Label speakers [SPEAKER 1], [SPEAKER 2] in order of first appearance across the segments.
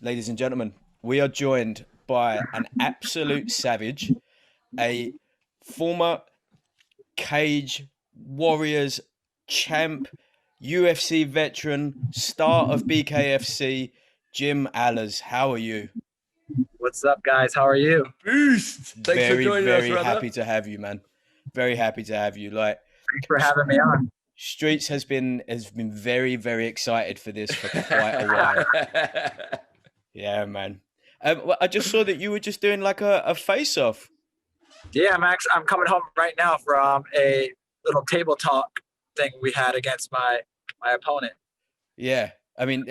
[SPEAKER 1] Ladies and gentlemen, we are joined by an absolute savage, a former Cage Warriors champ, UFC veteran, star of BKFC, Jim Alers. How are you?
[SPEAKER 2] What's up, guys? How are you?
[SPEAKER 3] Boost. Thanks for
[SPEAKER 1] Very,
[SPEAKER 3] joining us,
[SPEAKER 1] very
[SPEAKER 3] brother.
[SPEAKER 1] happy to have you, man. Very happy to have you. Like,
[SPEAKER 2] Thanks for having me on.
[SPEAKER 1] Streets has been very, very excited for this for quite a while. Yeah, man. Well, I just saw that you were just doing like a face off.
[SPEAKER 2] Yeah, I'm coming home right now from a little table talk thing we had against my opponent.
[SPEAKER 1] Yeah. I mean,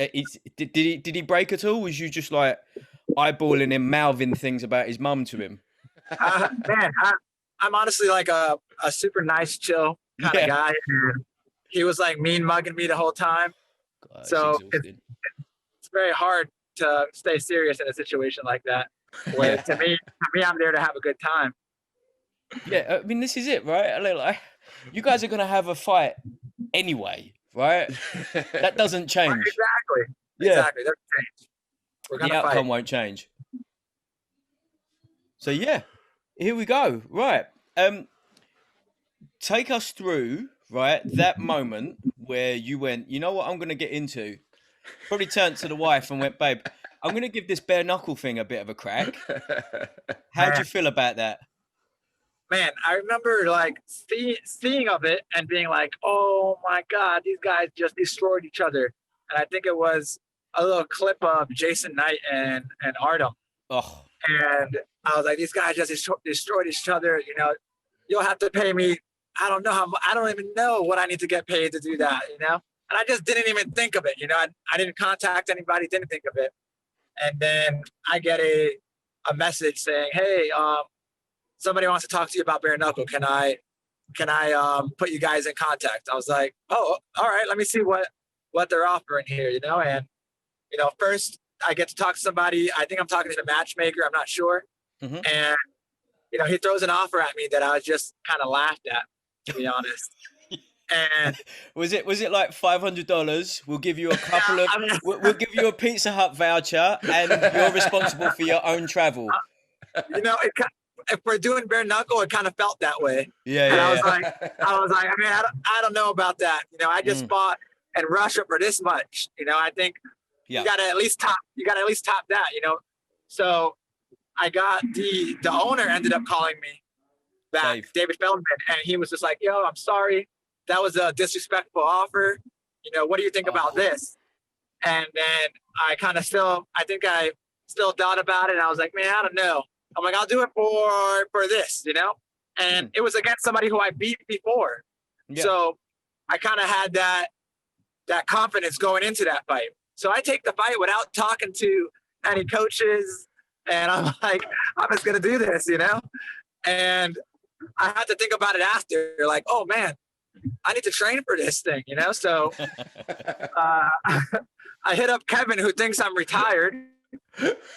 [SPEAKER 1] did he break at all? Was you just like eyeballing him, mouthing things about his mum to him?
[SPEAKER 2] Man, I'm honestly like a super nice, chill kind of guy. And he was like mean mugging me the whole time.
[SPEAKER 1] God,
[SPEAKER 2] So it's very hard to stay serious in a situation like that. Where to me, I'm there to have a good time.
[SPEAKER 1] Yeah, I mean, this is it, right? Like, you guys are gonna have a fight anyway, right? That doesn't change.
[SPEAKER 2] Exactly.
[SPEAKER 1] Yeah.
[SPEAKER 2] Exactly. That doesn't change. We're
[SPEAKER 1] The
[SPEAKER 2] gonna
[SPEAKER 1] outcome
[SPEAKER 2] fight.
[SPEAKER 1] won't change. So yeah, here we go. Right. Take us through, right, that moment where you went, you know what I'm gonna get into? Probably turned to the wife and went, babe, I'm gonna give this bare knuckle thing a bit of a crack. How'd you feel about that?
[SPEAKER 2] Man, I remember like seeing of it and being like, oh my God, these guys just destroyed each other. And I think it was a little clip of Jason Knight and Artem.
[SPEAKER 1] Oh,
[SPEAKER 2] And I was like, these guys just destroyed each other. You know, you'll have to pay me. I don't even know what I need to get paid to do that, you know? And I just didn't even think of it. You know, I didn't contact anybody, didn't think of it. And then I get a message saying, hey, somebody wants to talk to you about bare knuckle. Can I put you guys in contact? I was like, oh, all right, let me see what they're offering here, you know? And, you know, first I get to talk to somebody. I think I'm talking to the matchmaker. I'm not sure.
[SPEAKER 1] mm-hmm.
[SPEAKER 2] And, you know, he throws an offer at me that I was just kind of laughed at, to be honest. And
[SPEAKER 1] was it like $500? We'll give you a couple of we'll give you a Pizza Hut voucher, and you're responsible for your own travel.
[SPEAKER 2] You know, if we're doing bare knuckle, it kind of felt that way.
[SPEAKER 1] Yeah,
[SPEAKER 2] and
[SPEAKER 1] yeah.
[SPEAKER 2] I was like, I mean, I don't know about that. You know, I just fought in Russia for this much. You know, I think you gotta at least top that. You know, so I got the owner ended up calling me back, David Feldman, and he was just like, yo, I'm sorry. That was a disrespectful offer. You know, what do you think about this? And then I think I still thought about it. And I was like, man, I don't know. I'm like, I'll do it for this, you know? And it was against somebody who I beat before. Yeah. So I kind of had that confidence going into that fight. So I take the fight without talking to any coaches. And I'm like, I'm just going to do this, you know? And I had to think about it after, like, oh man, I need to train for this thing, you know? So I hit up Kevin, who thinks I'm retired,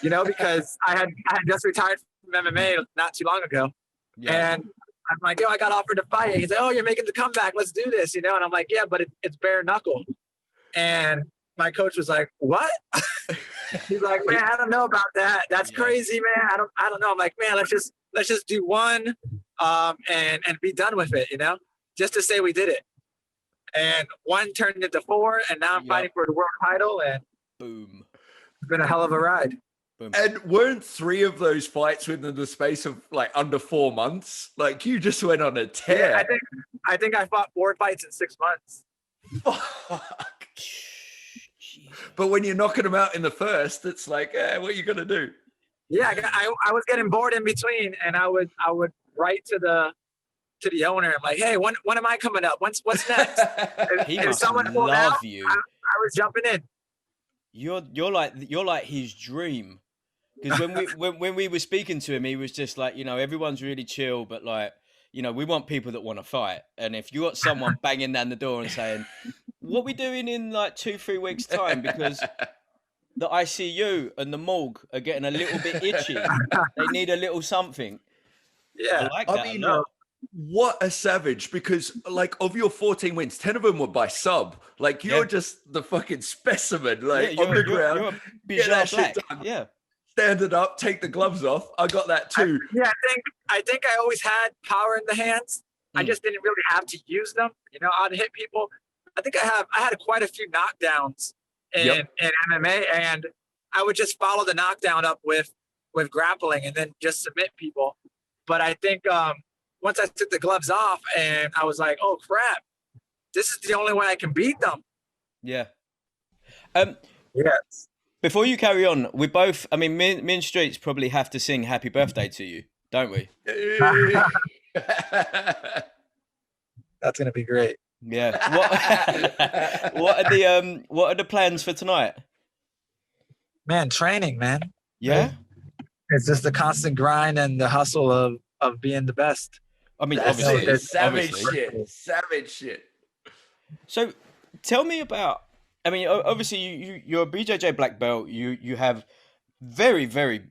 [SPEAKER 2] you know, because I had just retired from MMA not too long ago. Yeah. And I'm like, yo, I got offered to fight. He's like, oh, you're making the comeback. Let's do this, you know? And I'm like, yeah, but it's bare knuckle. And my coach was like, what? He's like, man, I don't know about that. That's crazy, man. I don't know. I'm like, man, let's just do one and be done with it, you know? Just to say we did it. And one turned into four, and now I'm fighting for the world title, and
[SPEAKER 1] boom.
[SPEAKER 2] It's been a hell of a ride.
[SPEAKER 1] Boom.
[SPEAKER 3] And weren't 3 of those fights within the space of like under 4 months? Like you just went on a tear.
[SPEAKER 2] Yeah, I think I fought 4 fights in 6 months.
[SPEAKER 3] Fuck. But when you're knocking them out in the first, it's like, what are you gonna do?
[SPEAKER 2] Yeah, I was getting bored in between, and I would write to the owner. I'm like, hey, when am I coming up? What's next?
[SPEAKER 1] He must love you.
[SPEAKER 2] I was jumping in.
[SPEAKER 1] You're like his dream. Because when we were speaking to him, he was just like, you know, everyone's really chill, but like, you know, we want people that want to fight. And if you got someone banging down the door and saying, what we doing in like 2-3 weeks time? Because the ICU and the morgue are getting a little bit itchy. They need a little something.
[SPEAKER 2] Yeah.
[SPEAKER 1] I like that a lot.
[SPEAKER 3] What a savage, because like of your 14 wins, 10 of them were by sub. Like you're just the fucking specimen, like on the ground.
[SPEAKER 1] You're a
[SPEAKER 3] Get that
[SPEAKER 1] Bijar
[SPEAKER 3] shit
[SPEAKER 1] Black.
[SPEAKER 3] done.
[SPEAKER 1] Yeah.
[SPEAKER 3] Stand it up, take the gloves off. I got that too.
[SPEAKER 2] I think I always had power in the hands. I just didn't really have to use them. You know, I'd hit people. I think I had quite a few knockdowns in MMA, and I would just follow the knockdown up with grappling and then just submit people. But I think once I took the gloves off and I was like, oh crap, this is the only way I can beat them.
[SPEAKER 1] Yeah.
[SPEAKER 2] Yes.
[SPEAKER 1] Before you carry on, we both, I mean, me and Streets probably have to sing happy birthday to you, don't we?
[SPEAKER 2] That's going to be great.
[SPEAKER 1] Yeah. What are the plans for tonight?
[SPEAKER 2] Man, training, man.
[SPEAKER 1] Yeah.
[SPEAKER 2] It's just the constant grind and the hustle of being the best.
[SPEAKER 1] I mean,
[SPEAKER 3] That's
[SPEAKER 1] obviously,
[SPEAKER 3] it. Savage shit.
[SPEAKER 1] So, tell me about. I mean, obviously, you're a BJJ black belt. You have very, very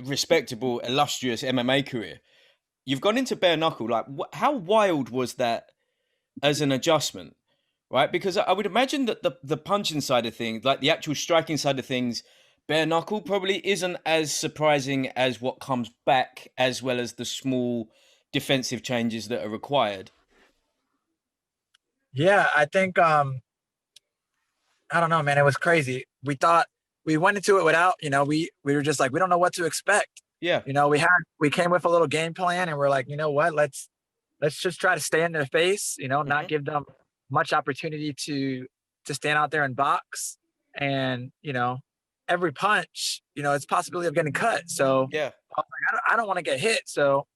[SPEAKER 1] respectable, illustrious MMA career. You've gone into bare knuckle. Like, how wild was that as an adjustment, right? Because I would imagine that the punching side of things, like the actual striking side of things, bare knuckle probably isn't as surprising as what comes back, as well as the small defensive changes that are required.
[SPEAKER 2] Yeah, I think I don't know, man. It was crazy. We went into it without, you know, we were just like, we don't know what to expect.
[SPEAKER 1] Yeah.
[SPEAKER 2] You know, we came with a little game plan and we're like, you know what, let's just try to stay in their face, you know, not give them much opportunity to stand out there and box. And, you know, every punch, you know, it's possibility of getting cut. So
[SPEAKER 1] yeah,
[SPEAKER 2] I don't want to get hit. So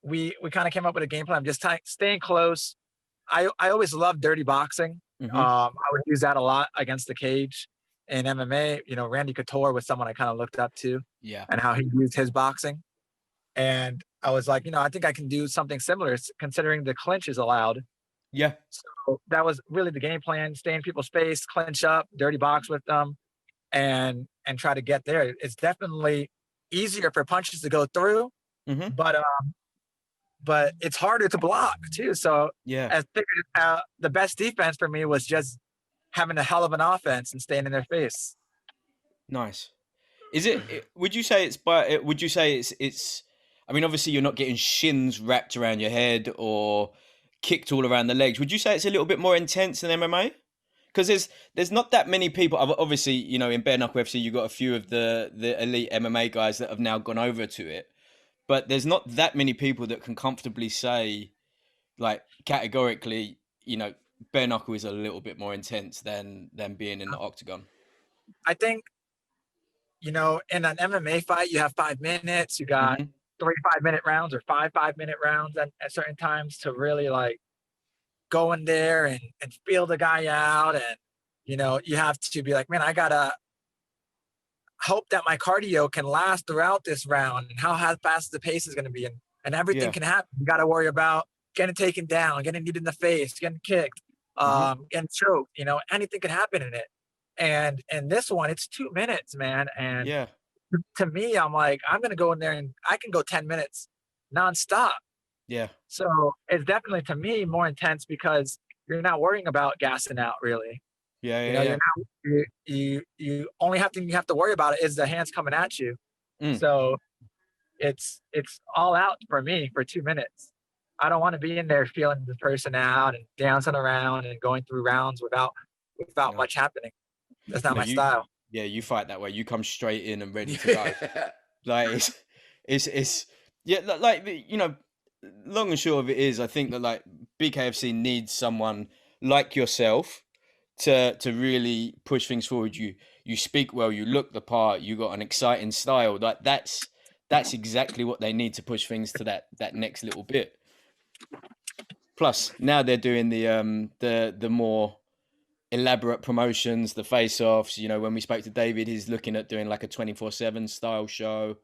[SPEAKER 2] we kind of came up with a game plan, just staying close. I always loved dirty boxing. I would use that a lot against the cage in MMA. You know, Randy Couture was someone I kind of looked up to, and how he used his boxing. And I was like, you know, I think I can do something similar, considering the clinch is allowed.
[SPEAKER 1] Yeah.
[SPEAKER 2] So that was really the game plan: stay in people's face, clinch up, dirty box with them, and try to get there. It's definitely easier for punches to go through, but it's harder to block too. So I figured the best defense for me was just having a hell of an offense and staying in their face.
[SPEAKER 1] Nice. Is it? Would you say it's? Would you say it's? I mean, obviously, you're not getting shins wrapped around your head or kicked all around the legs. Would you say it's a little bit more intense than MMA? Because there's not that many people. Obviously, you know, in bare knuckle UFC, you got a few of the elite MMA guys that have now gone over to it. But there's not that many people that can comfortably say, like, categorically, you know, bare knuckle is a little bit more intense than being in the octagon.
[SPEAKER 2] I think, you know, in an MMA fight, you have 5 minutes. You got 3 5-minute rounds or 5 5-minute rounds at certain times to really like go in there and feel the guy out. And, you know, you have to be like, man, I gotta hope that my cardio can last throughout this round, and how fast the pace is going to be, and everything can happen. You got to worry about getting taken down, getting kneed in the face, getting kicked, getting choked. You know, anything can happen in it. And this one, it's 2 minutes, man. And to me, I'm like, I'm going to go in there and I can go 10 minutes nonstop.
[SPEAKER 1] Yeah.
[SPEAKER 2] So it's definitely, to me, more intense because you're not worrying about gassing out, really.
[SPEAKER 1] Yeah.
[SPEAKER 2] You only have to worry about it is the hands coming at you. So it's all out for me for 2 minutes. I don't want to be in there feeling the person out and dancing around and going through rounds without much happening. That's not my style.
[SPEAKER 1] Yeah, you fight that way. You come straight in and ready to go. Like it's like, you know, long and short of it is, I think that like BKFC needs someone like yourself to really push things forward. You speak well, you look the part, you got an exciting style. Like that's exactly what they need to push things to that next little bit. Plus, now they're doing the more elaborate promotions, the face-offs. You know, when we spoke to David, he's looking at doing like a 24/7 style show.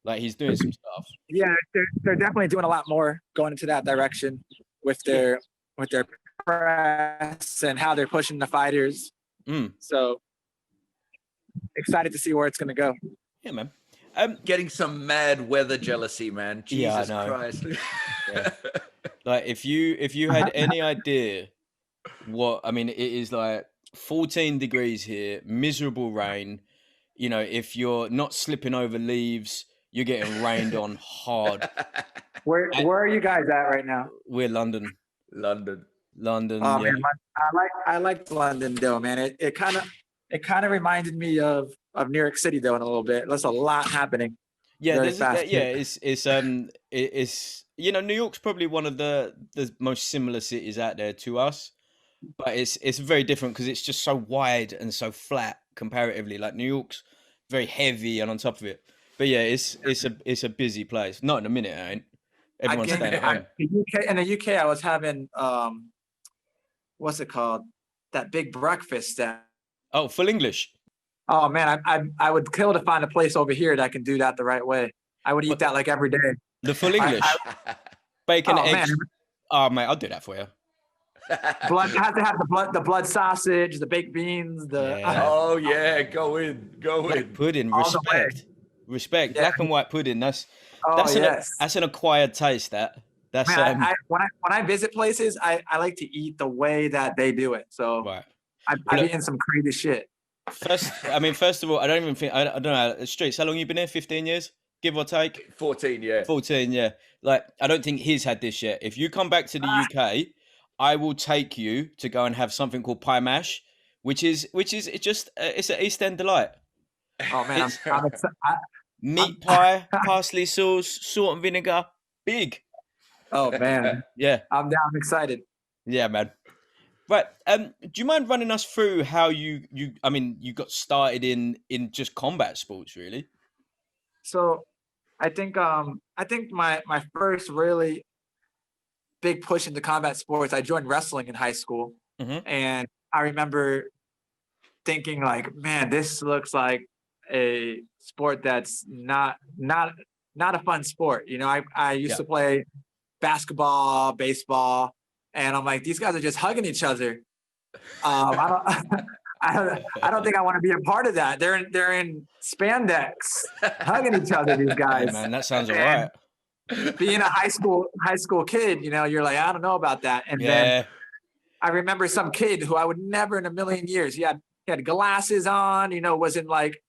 [SPEAKER 1] Like he's doing some stuff.
[SPEAKER 2] Yeah, they're definitely doing a lot more going into that direction with their press and how they're pushing the fighters. So excited to see where it's going to go.
[SPEAKER 1] Yeah, man.
[SPEAKER 3] Getting some mad weather jealousy, man. Jesus Christ.
[SPEAKER 1] Like if you had any idea what I mean, it is like 14 degrees here, miserable rain. You know, if you're not slipping over leaves, you're getting rained on hard.
[SPEAKER 2] Where are you guys at right now?
[SPEAKER 1] We're London.
[SPEAKER 3] London.
[SPEAKER 1] London,
[SPEAKER 2] Oh
[SPEAKER 1] yeah.
[SPEAKER 2] man, I liked London though, man. It kind of reminded me of New York City though in a little bit. There's a lot happening.
[SPEAKER 1] Yeah,
[SPEAKER 2] Very fast.
[SPEAKER 1] it's you know, New York's probably one of the most similar cities out there to us, but it's very different because it's just so wide and so flat comparatively. Like New York's very heavy and on top of it. But yeah, it's a busy place. Not in a minute, I ain't. Everyone's staying at home.
[SPEAKER 2] In the UK, I was having what's it called? That big breakfast that.
[SPEAKER 1] Oh, full English.
[SPEAKER 2] Oh man, I would kill to find a place over here that can do that the right way. I would eat that like every day.
[SPEAKER 1] The full English, bacon, eggs.
[SPEAKER 2] Man.
[SPEAKER 1] Oh mate, I'll do that for you.
[SPEAKER 2] Blood has to have the blood sausage, the baked beans,
[SPEAKER 3] oh yeah, go in.
[SPEAKER 1] Pudding, respect.
[SPEAKER 2] Yeah.
[SPEAKER 1] Black and white pudding. That's an acquired taste. That's
[SPEAKER 2] man, when I visit places, I like to eat the way that they do it. So
[SPEAKER 1] right.
[SPEAKER 2] I've eaten some crazy shit.
[SPEAKER 1] First of all, I don't know, Streets, how long you been here? 15 years, give or take?
[SPEAKER 3] 14, yeah.
[SPEAKER 1] 14, yeah. Like, I don't think he's had this yet. If you come back to the UK, I will take you to go and have something called pie mash, which is it's an East End delight.
[SPEAKER 2] Oh man,
[SPEAKER 1] meat pie, parsley sauce, salt and vinegar, big.
[SPEAKER 2] Oh man,
[SPEAKER 1] yeah,
[SPEAKER 2] I'm down. I'm excited.
[SPEAKER 1] Yeah, man. Right. Do you mind running us through how you got started in just combat sports, really?
[SPEAKER 2] So, I think my first really big push into combat sports, I joined wrestling in high school, and I remember thinking like, man, this looks like a sport that's not a fun sport. You know, I used to play basketball, baseball. And I'm like, these guys are just hugging each other. I don't think I want to be a part of that. They're in spandex, hugging each other. These guys.
[SPEAKER 1] Hey man, that sounds alright.
[SPEAKER 2] Being a high school kid, you know, you're like, I don't know about that. And then I remember some kid who I would never in a million years. He had glasses on. You know, was in like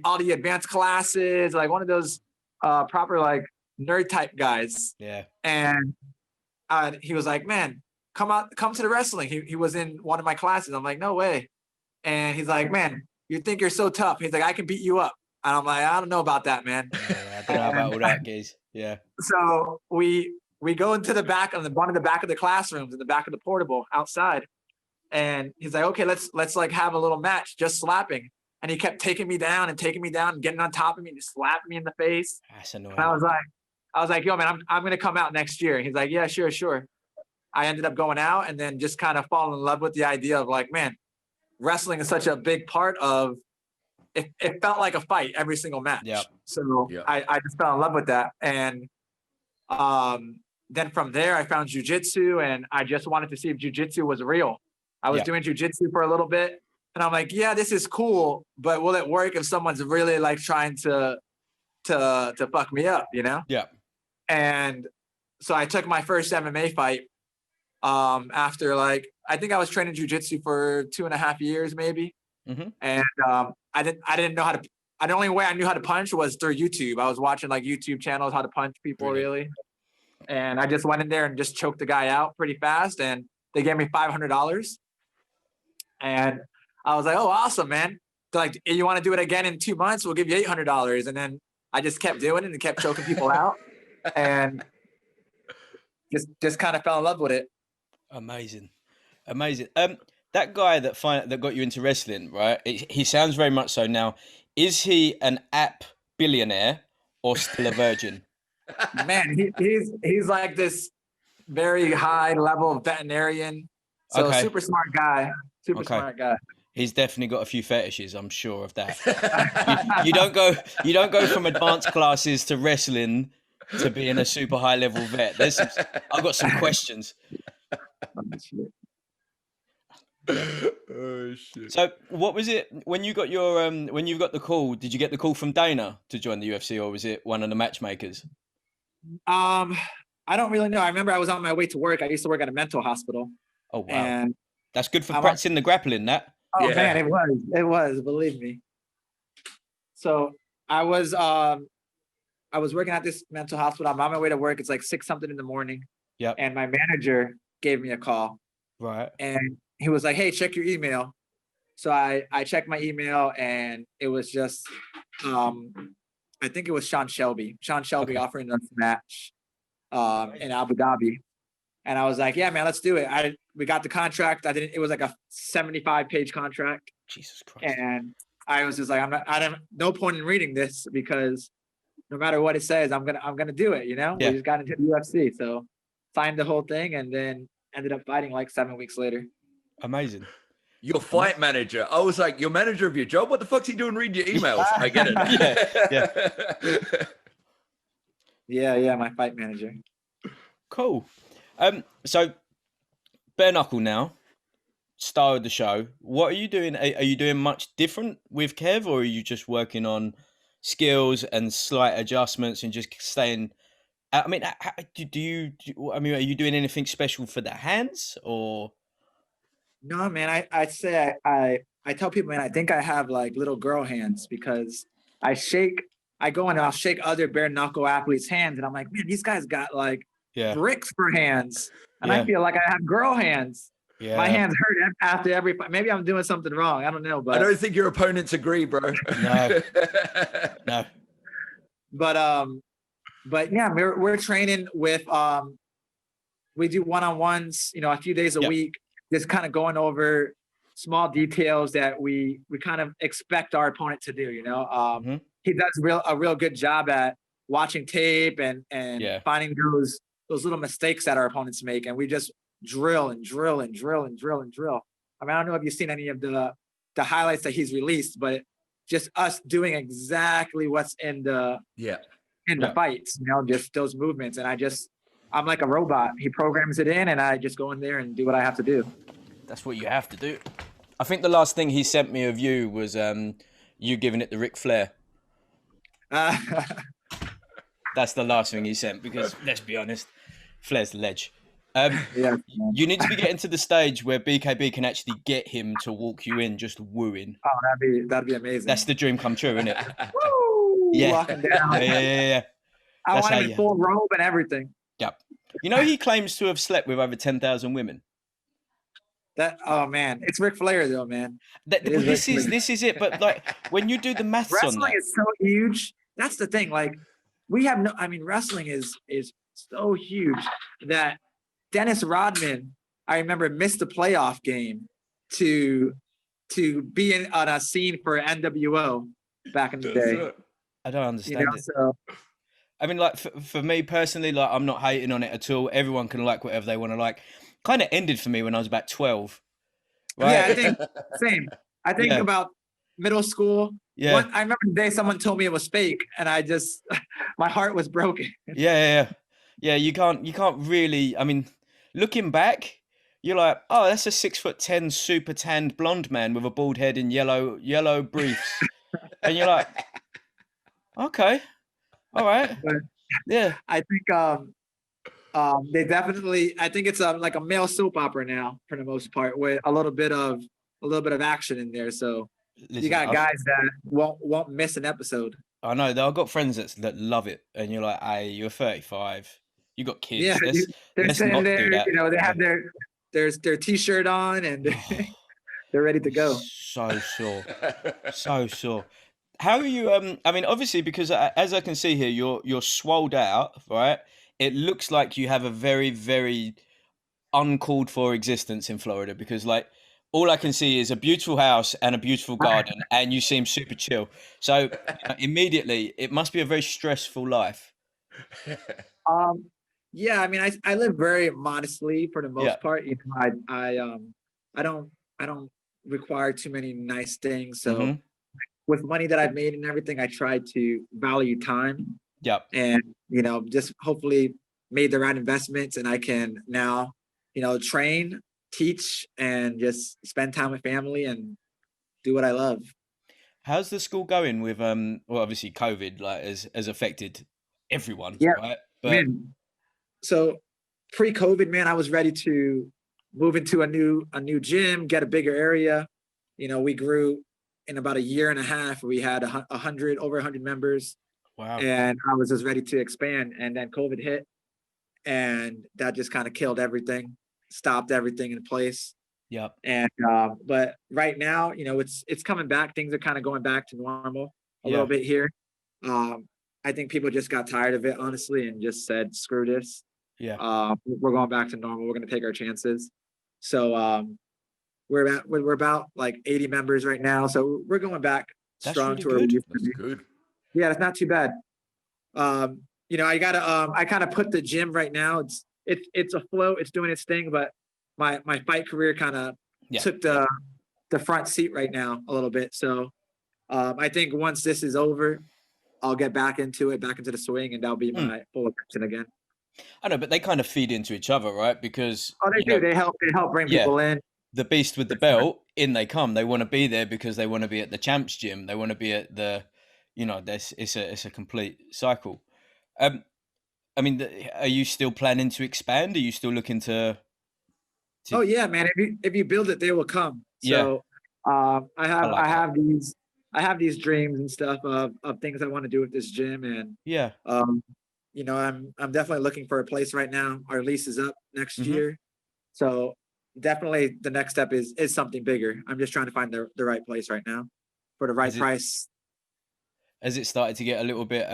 [SPEAKER 2] all the advanced classes, like one of those proper like nerd type guys.
[SPEAKER 1] Yeah.
[SPEAKER 2] And he was like, man, come to the wrestling. He was in one of my classes. I'm like, no way. And he's like, man, you think you're so tough. He's like, I can beat you up. And I'm like, I don't know about that, man.
[SPEAKER 1] Yeah, I don't know about all that, guys. Yeah.
[SPEAKER 2] So we go into the back of one of the back of the classrooms in the back of the portable outside. And he's like, okay, let's like have a little match, just slapping. And he kept taking me down and getting on top of me and just slapping me in the face.
[SPEAKER 1] That's annoying.
[SPEAKER 2] And I was like, yo, man, I'm going to come out next year. And he's like, yeah, sure. I ended up going out and then just kind of falling in love with the idea of like, man, wrestling is such a big part of it. It felt like a fight every single match.
[SPEAKER 1] Yeah.
[SPEAKER 2] So I just fell in love with that. And then from there, I found jujitsu and I just wanted to see if jujitsu was real. I was doing jujitsu for a little bit and I'm like, yeah, this is cool, but will it work if someone's really like trying to fuck me up, you know?
[SPEAKER 1] Yeah.
[SPEAKER 2] And so I took my first MMA fight after like, I think I was training jujitsu for 2.5 years maybe. And I didn't know how to, the only way I knew how to punch was through YouTube. I was watching like YouTube channels, how to punch people really. And I just went in there and just choked the guy out pretty fast. And they gave me $500. And I was like, oh, awesome, man. They're like, you want to do it again in 2 months? We'll give you $800. And then I just kept doing it and kept choking people out. And just kind of fell in love with it.
[SPEAKER 1] Amazing. That guy that got you into wrestling, right? He sounds very much so now. Is he an app billionaire or still a virgin?
[SPEAKER 2] Man, he's like this very high level veterinarian. So super smart guy. Smart guy.
[SPEAKER 1] He's definitely got a few fetishes, I'm sure of that. you don't go from advanced classes to wrestling to being a super high level vet. I've got some questions.
[SPEAKER 3] Oh shit.
[SPEAKER 1] So what was it when you got your when you got the call? Did you get the call from Dana to join the UFC or was it one of the matchmakers?
[SPEAKER 2] I don't really know. I remember I was on my way to work. I used to work at a mental hospital.
[SPEAKER 1] Oh, wow.
[SPEAKER 2] And
[SPEAKER 1] that's good for practicing the grappling, that.
[SPEAKER 2] Oh, man, it was, believe me. So I was working at this mental hospital. I'm on my way to work. It's like 6 something in the morning.
[SPEAKER 1] Yep.
[SPEAKER 2] And my manager gave me a call.
[SPEAKER 1] Right.
[SPEAKER 2] And he was like, hey, check your email. So I checked my email, and it was just, I think it was Sean Shelby offering us a match in Abu Dhabi. And I was like, yeah, man, let's do it. We got the contract. It was like a 75-page contract.
[SPEAKER 1] Jesus Christ.
[SPEAKER 2] And I was just like, no point in reading this, because no matter what it says, I'm gonna do it. You know, we just got into the UFC, so signed the whole thing, and then ended up fighting like 7 weeks later.
[SPEAKER 1] Amazing.
[SPEAKER 3] Your fight manager. I was like, your manager of your job? What the fuck's he doing reading your emails? I get it.
[SPEAKER 2] Yeah, my fight manager.
[SPEAKER 1] Cool. So bare knuckle now, star of the show. What are you doing? Are you doing much different with Kev, or are you just working on skills and slight adjustments and just staying? I mean, are you doing anything special for the hands, or?
[SPEAKER 2] No, man. I say I tell people, man, I think I have like little girl hands, because I go in and I'll shake other bare knuckle athletes' hands, and I'm like, man, these guys got like bricks for hands, and I feel like I have girl hands. Yeah. My hands hurt after every fight. Maybe I'm doing something wrong. I don't know, but
[SPEAKER 3] I don't think your opponents agree, bro.
[SPEAKER 1] No. No.
[SPEAKER 2] But yeah, we're training with we do one-on-ones, a few days a week, just kind of going over small details that we kind of expect our opponent to do. He does a real good job at watching tape and finding those little mistakes that our opponents make, and we just drill and drill and drill and drill and drill. I mean, I don't know if you've seen any of the highlights that he's released, but just us doing exactly what's in the fights, just those movements. And I'm like a robot. He programs it in, and I just go in there and do what I have to do.
[SPEAKER 1] That's what you have to do. I think the last thing he sent me of you was you giving it the Ric Flair. That's the last thing he sent, because let's be honest, Flair's the ledge. You need to be getting to the stage where BKB can actually get him to walk you in, just wooing.
[SPEAKER 2] Oh, that'd be amazing.
[SPEAKER 1] That's the dream come true, isn't it?
[SPEAKER 2] Woo!
[SPEAKER 1] Yeah.
[SPEAKER 2] Walking down.
[SPEAKER 1] Yeah.
[SPEAKER 2] I want him in full robe and everything.
[SPEAKER 1] Yep. He claims to have slept with over 10,000 women.
[SPEAKER 2] Oh man, it's Ric Flair though, man.
[SPEAKER 1] This is it. But like, when you do the maths on that,
[SPEAKER 2] wrestling is so huge. That's the thing. Like, wrestling is so huge that Dennis Rodman, I remember, missed the playoff game to be on a scene for NWO back in the day.
[SPEAKER 1] I don't understand it. So, I mean, like, for me personally, like, I'm not hating on it at all. Everyone can like whatever they want to like. Kind of ended for me when I was about 12. Right?
[SPEAKER 2] Yeah, I think same. I think about middle school. Yeah. I remember the day someone told me it was fake, and I just my heart was broken.
[SPEAKER 1] Yeah. You can't really. I mean, looking back, you're like, oh, that's a 6'10" super tanned blonde man with a bald head and yellow briefs, and you're like, okay, all right, yeah.
[SPEAKER 2] I think they definitely. I think it's like a male soap opera now, for the most part, with a little bit of action in there. So you got guys that won't miss an episode.
[SPEAKER 1] I know. I've got friends that love it, and you're like, hey, you're 35. You got kids.
[SPEAKER 2] Yeah, they're sitting there. They have their t-shirt on, and they're ready to go.
[SPEAKER 1] So sure. How are you? I mean, obviously, because as I can see here, you're swolled out, right? It looks like you have a very, very uncalled for existence in Florida, because like all I can see is a beautiful house and a beautiful garden, and you seem super chill. So immediately, it must be a very stressful life.
[SPEAKER 2] Yeah, I mean, I live very modestly for the most part. I don't require too many nice things. So with money that I've made and everything, I try to value time.
[SPEAKER 1] Yep.
[SPEAKER 2] And just hopefully made the right investments, and I can now, train, teach, and just spend time with family and do what I love.
[SPEAKER 1] How's the school going with well, obviously COVID has affected everyone, right? But
[SPEAKER 2] so pre-COVID, man, I was ready to move into a new gym, get a bigger area. You know, we grew in about a year and a half. We had over 100 members.
[SPEAKER 1] Wow.
[SPEAKER 2] And I was just ready to expand. And then COVID hit, and that just kind of killed everything, stopped everything in place.
[SPEAKER 1] Yep.
[SPEAKER 2] And but right now, you know, it's coming back. Things are kind of going back to normal a little bit here. I think people just got tired of it, honestly, and just said, screw this.
[SPEAKER 1] Yeah.
[SPEAKER 2] We're going back to normal. We're going to take our chances. So we're about like 80 members right now. So we're going back strong
[SPEAKER 1] really
[SPEAKER 2] to where we used to be.
[SPEAKER 3] Good.
[SPEAKER 2] Yeah, it's not too bad. You know, I kind of put the gym right now. It's a flow. It's doing its thing, but my fight career kind of took the front seat right now a little bit. So I think once this is over, I'll get back into the swing, and that'll be my full attention again.
[SPEAKER 1] I know, but they kind of feed into each other, right? Because
[SPEAKER 2] they do. They help bring people in.
[SPEAKER 1] The beast with the belt, in they come. They want to be there because they want to be at the champs gym. They want to be at the, you know, it's a complete cycle. I mean, are you still planning to expand? Are you still looking to...
[SPEAKER 2] Oh yeah, man. If you build it, they will come. So I have these dreams and stuff of things I want to do with this gym, and you know, I'm definitely looking for a place right now. Our lease is up next year, so definitely the next step is something bigger. I'm just trying to find the right place right now for the right price.
[SPEAKER 1] Has it started to get a little bit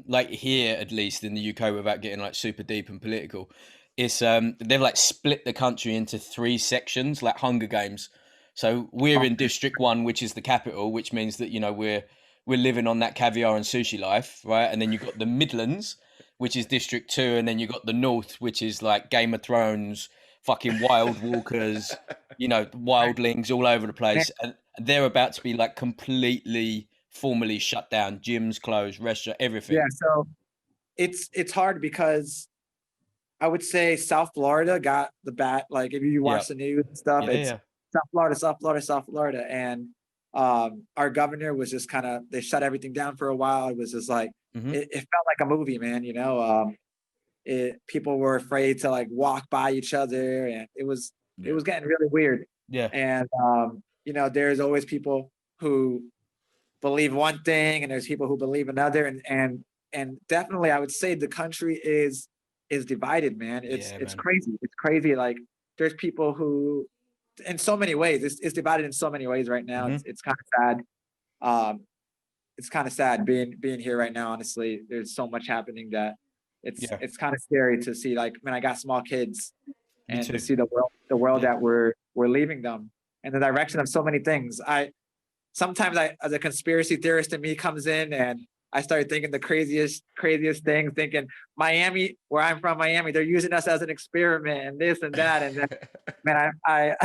[SPEAKER 1] like here, at least in the UK, without getting like super deep and political? It's they've like split the country into 3 sections, like Hunger Games. So we're in District 1, which is the capital, which means that, you know, we're living on that caviar and sushi life, right? And then you've got the Midlands, which is District 2, and then you've got the North, which is like Game of Thrones, fucking wild walkers, you know, wildlings all over the place. And they're about to be like completely formally shut down, gyms closed, restaurant, everything.
[SPEAKER 2] Yeah, so it's hard because I would say South Florida got the bat. Like if you watch the news and stuff, it's South Florida. And our governor was just they shut everything down for a while. It was just like, it felt like a movie, man, you know. People were afraid to like walk by each other, and it was getting really weird.
[SPEAKER 1] Yeah.
[SPEAKER 2] And you know, there's always people who believe one thing, and there's people who believe another, and definitely I would say the country is divided, man. It's crazy. It's crazy. Like there's people who, in so many ways, it's divided in so many ways right now. It's kind of sad. It's kind of sad being here right now. Honestly, there's so much happening that it's kind of scary to see. Like, man, I got small kids, and to see the world that we're leaving them, and the direction of so many things. Sometimes as a conspiracy theorist in me comes in, and I started thinking the craziest things, thinking Miami, where I'm from, Miami, they're using us as an experiment and this and that. And then, man, I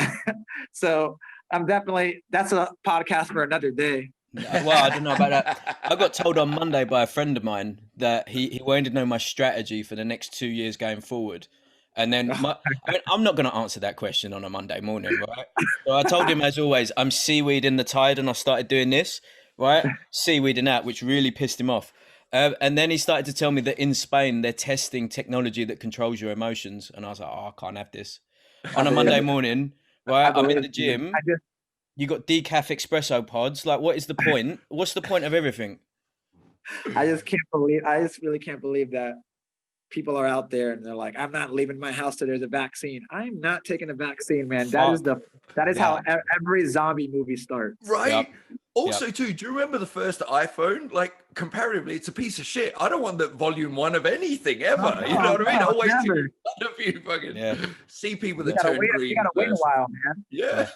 [SPEAKER 2] so I'm definitely, that's a podcast for another day.
[SPEAKER 1] Well, I don't know about that. I got told on Monday by a friend of mine that he wanted to know my strategy for the next 2 years going forward. And then I mean, I'm not going to answer that question on a Monday morning, right? So I told him, as always, I'm seaweeding the tide, and I started doing this, right? Seaweeding out, which really pissed him off. And then he started to tell me that in Spain, they're testing technology that controls your emotions. And I was like, oh, I can't have this. On a Monday morning, right? I'm in the gym. You got decaf espresso pods. Like, what is the point? What's the point of everything?
[SPEAKER 2] I just really can't believe that people are out there and they're like, I'm not leaving my house till there's a vaccine. I'm not taking a vaccine, man. Fuck. That is how every zombie movie starts.
[SPEAKER 3] Right. Yep. Also, too, do you remember the first iPhone? Like, comparatively, it's a piece of shit. I don't want the volume 1 of anything ever. You know what I mean? I'll wait till you fucking see people that turn green.
[SPEAKER 2] You gotta wait a while, man.
[SPEAKER 3] Yeah.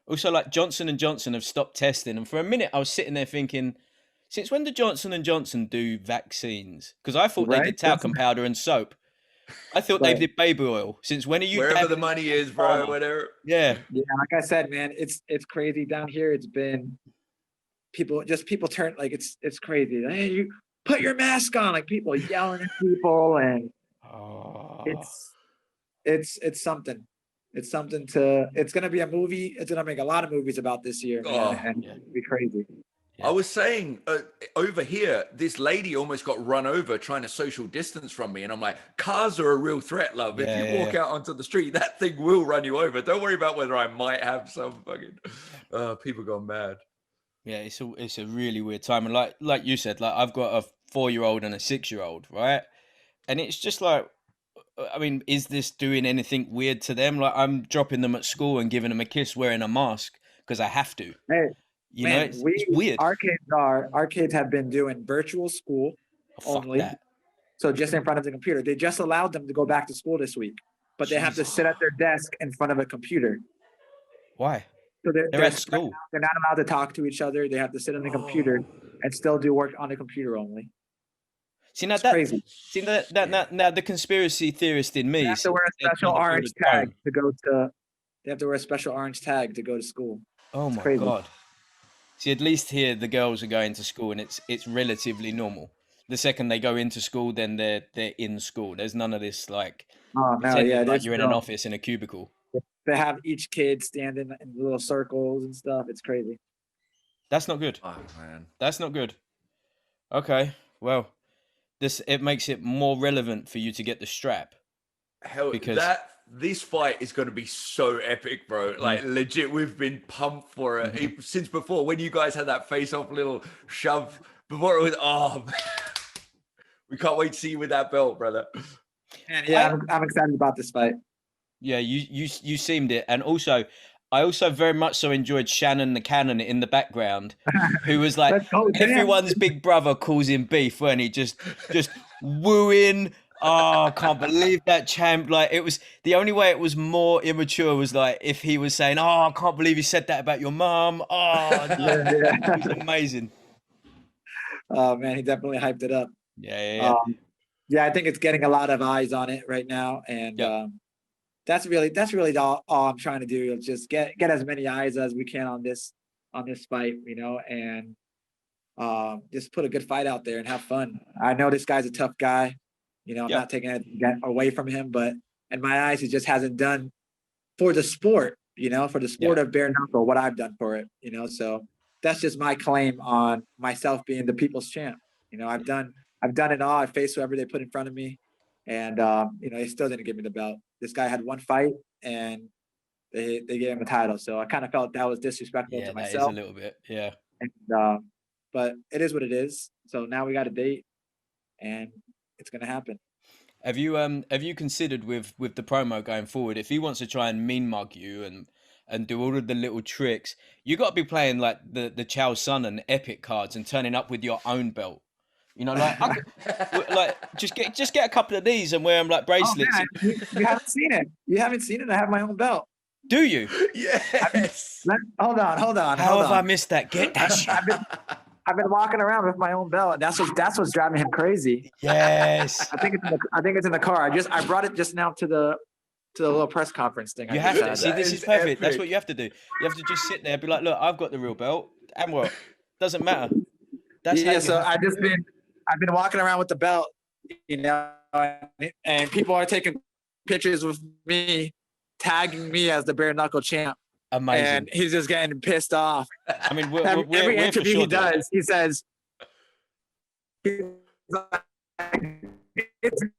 [SPEAKER 1] Also, like Johnson & Johnson have stopped testing. And for a minute, I was sitting there thinking, since when did Johnson & Johnson do vaccines? Because I thought they did talcum powder and soap. I thought they did baby oil. Since when are you...
[SPEAKER 3] Wherever the money is, bro, whatever.
[SPEAKER 1] Yeah.
[SPEAKER 2] Yeah, like I said, man, it's crazy down here. It's been... People turn... Like, it's crazy. Hey, you put your mask on! Like, people yelling at people, and... It's something. It's something to... It's going to be a movie. It's going to make a lot of movies about this year, man, and it'll be crazy.
[SPEAKER 3] I was saying over here, this lady almost got run over trying to social distance from me. And I'm like, cars are a real threat, love. If you walk out onto the street, that thing will run you over. Don't worry about whether I might have some fucking people gone mad.
[SPEAKER 1] Yeah, it's a really weird time. And like you said, like I've got a 4-year-old and a 6-year-old, right? And it's just like, I mean, is this doing anything weird to them? Like I'm dropping them at school and giving them a kiss wearing a mask because I have to.
[SPEAKER 2] Hey,
[SPEAKER 1] you know, it's weird.
[SPEAKER 2] Our kids have been doing virtual school only.
[SPEAKER 1] That.
[SPEAKER 2] So just in front of the computer. They just allowed them to go back to school this week, but they have to sit at their desk in front of a computer.
[SPEAKER 1] Why?
[SPEAKER 2] So
[SPEAKER 1] they're at school.
[SPEAKER 2] They're not allowed to talk to each other. They have to sit on the computer and still do work on the computer only.
[SPEAKER 1] See now crazy. See that now the conspiracy theorist in me.
[SPEAKER 2] They have to wear a special orange tag to go to. They have to wear a special orange tag to go to school.
[SPEAKER 1] Oh my God. See, at least here the girls are going to school and it's relatively normal. The second they go into school, then they're in school. There's none of this like, like you're in an office in a cubicle.
[SPEAKER 2] They have each kid standing in little circles and stuff. It's crazy.
[SPEAKER 1] That's not good.
[SPEAKER 3] Oh man,
[SPEAKER 1] that's not good. Okay, well, it makes it more relevant for you to get the strap.
[SPEAKER 3] Hell,
[SPEAKER 1] because
[SPEAKER 3] this fight is going to be so epic, bro. Like legit, we've been pumped for it since before when you guys had that face-off little shove before it was. We can't wait to see you with that belt, brother.
[SPEAKER 2] And yeah, I'm excited about this fight.
[SPEAKER 1] Yeah, you seemed it, and also, I also very much so enjoyed Shannon the Cannon in the background, who was like everyone's big brother calls him beef, weren't he? Just wooing. Oh, I can't believe that champ. Like it was the only way it was more immature was like if he was saying, "Oh, I can't believe you said that about your mom." Oh, it was amazing.
[SPEAKER 2] Oh man, he definitely hyped it up.
[SPEAKER 1] Yeah.
[SPEAKER 2] Yeah, I think it's getting a lot of eyes on it right now, and that's really all I'm trying to do is just get as many eyes as we can on this fight, you know, and just put a good fight out there and have fun. I know this guy's a tough guy, you know. I'm not taking it away from him, but in my eyes, he just hasn't done for the sport, you know, for the sport of bare knuckle what I've done for it, you know. So that's just my claim on myself being the people's champ. You know, I've done it all. I faced whoever they put in front of me, and you know, they still didn't give me the belt. This guy had one fight, and they gave him a title. So I kind of felt that was disrespectful to myself.
[SPEAKER 1] Yeah, that is a little bit, yeah.
[SPEAKER 2] And, but it is what it is. So now we got a date, and it's gonna happen.
[SPEAKER 1] Have you considered with the promo going forward, if he wants to try and mean mug you and do all of the little tricks, you got to be playing like the Chael Sonnen epic cards and turning up with your own belt. You know, like just get a couple of these and wear them like bracelets.
[SPEAKER 2] Oh, man. You haven't seen it. You haven't seen it. I have my own belt.
[SPEAKER 1] Do you?
[SPEAKER 3] Yes.
[SPEAKER 2] Hold on.
[SPEAKER 1] How have I missed that? Get that shit.
[SPEAKER 2] I've been walking around with my own belt. And that's what's driving him crazy.
[SPEAKER 1] Yes.
[SPEAKER 2] I think it's in the car. I brought it just now to the little press conference thing.
[SPEAKER 1] You have to see. This is perfect. Epic. That's what you have to do. You have to just sit there, and be like, look, I've got the real belt, and what? Doesn't matter. That's
[SPEAKER 2] so I've been walking around with the belt, you know, and people are taking pictures with me, tagging me as the bare knuckle champ.
[SPEAKER 1] Amazing.
[SPEAKER 2] And he's just getting pissed off.
[SPEAKER 1] I mean,
[SPEAKER 2] every interview he does, he says, he's like, "It's me."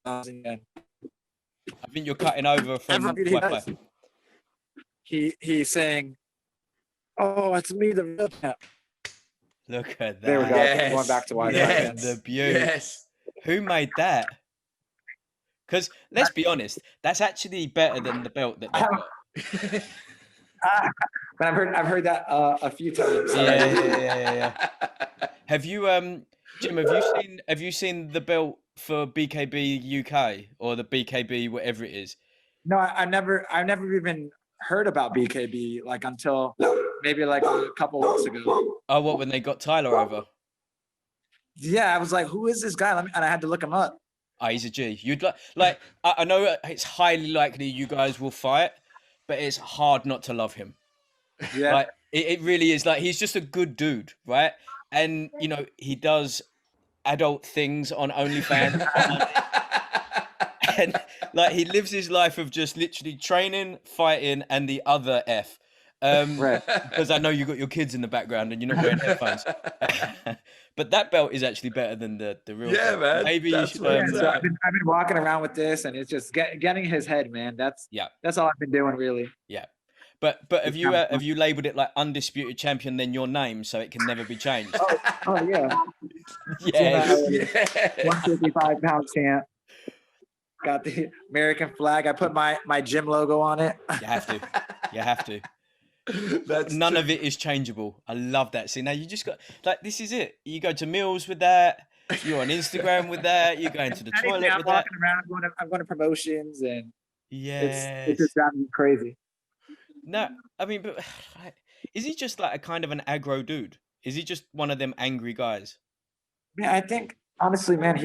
[SPEAKER 1] I think you're cutting over from
[SPEAKER 2] he's saying, "Oh, it's me, the real champ."
[SPEAKER 1] Look at that.
[SPEAKER 2] There we go.
[SPEAKER 3] Yes.
[SPEAKER 2] Going back to why.
[SPEAKER 3] Yes.
[SPEAKER 1] The beauty.
[SPEAKER 3] Yes.
[SPEAKER 1] Who made that? Because let's be honest, that's actually better than the belt that they've got.
[SPEAKER 2] But I've heard that a few times.
[SPEAKER 1] Yeah. Have you Jim? Have you seen the belt for BKB UK or the BKB whatever it is?
[SPEAKER 2] No, I've never even heard about BKB like until maybe like a couple weeks ago.
[SPEAKER 1] Oh, what, when they got Tyler over?
[SPEAKER 2] Yeah, I was like, who is this guy? And I had to look him up.
[SPEAKER 1] Oh, he's a G. You'd like I know it's highly likely you guys will fight, but it's hard not to love him.
[SPEAKER 2] Yeah,
[SPEAKER 1] like it really is. Like he's just a good dude, right? And you know he does adult things on OnlyFans, and like he lives his life of just literally training, fighting, and the other F.
[SPEAKER 2] Right.
[SPEAKER 1] Because I know you got your kids in the background and you're not wearing headphones. But that belt is actually better than the real belt.
[SPEAKER 3] Man.
[SPEAKER 1] Maybe you should.
[SPEAKER 2] So I've been walking around with this, and it's just getting his head, man. That's all I've been doing, really.
[SPEAKER 1] Yeah. But have you labeled it like undisputed champion, then your name, so it can never be changed?
[SPEAKER 2] Oh yeah.
[SPEAKER 1] Yes.
[SPEAKER 2] 155-pound champ. Got the American flag. I put my gym logo on it.
[SPEAKER 1] You have to. You have to. None of it is changeable. I love that. See, now you just got like, this is it. You go to meals with that. You're on Instagram with that. You go into the toilet with that.
[SPEAKER 2] I'm going to promotions, and
[SPEAKER 1] yes,
[SPEAKER 2] it's just driving me crazy.
[SPEAKER 1] No, I mean, but is he just like a kind of an aggro dude? Is he just one of them angry guys?
[SPEAKER 2] Yeah, I think honestly, man,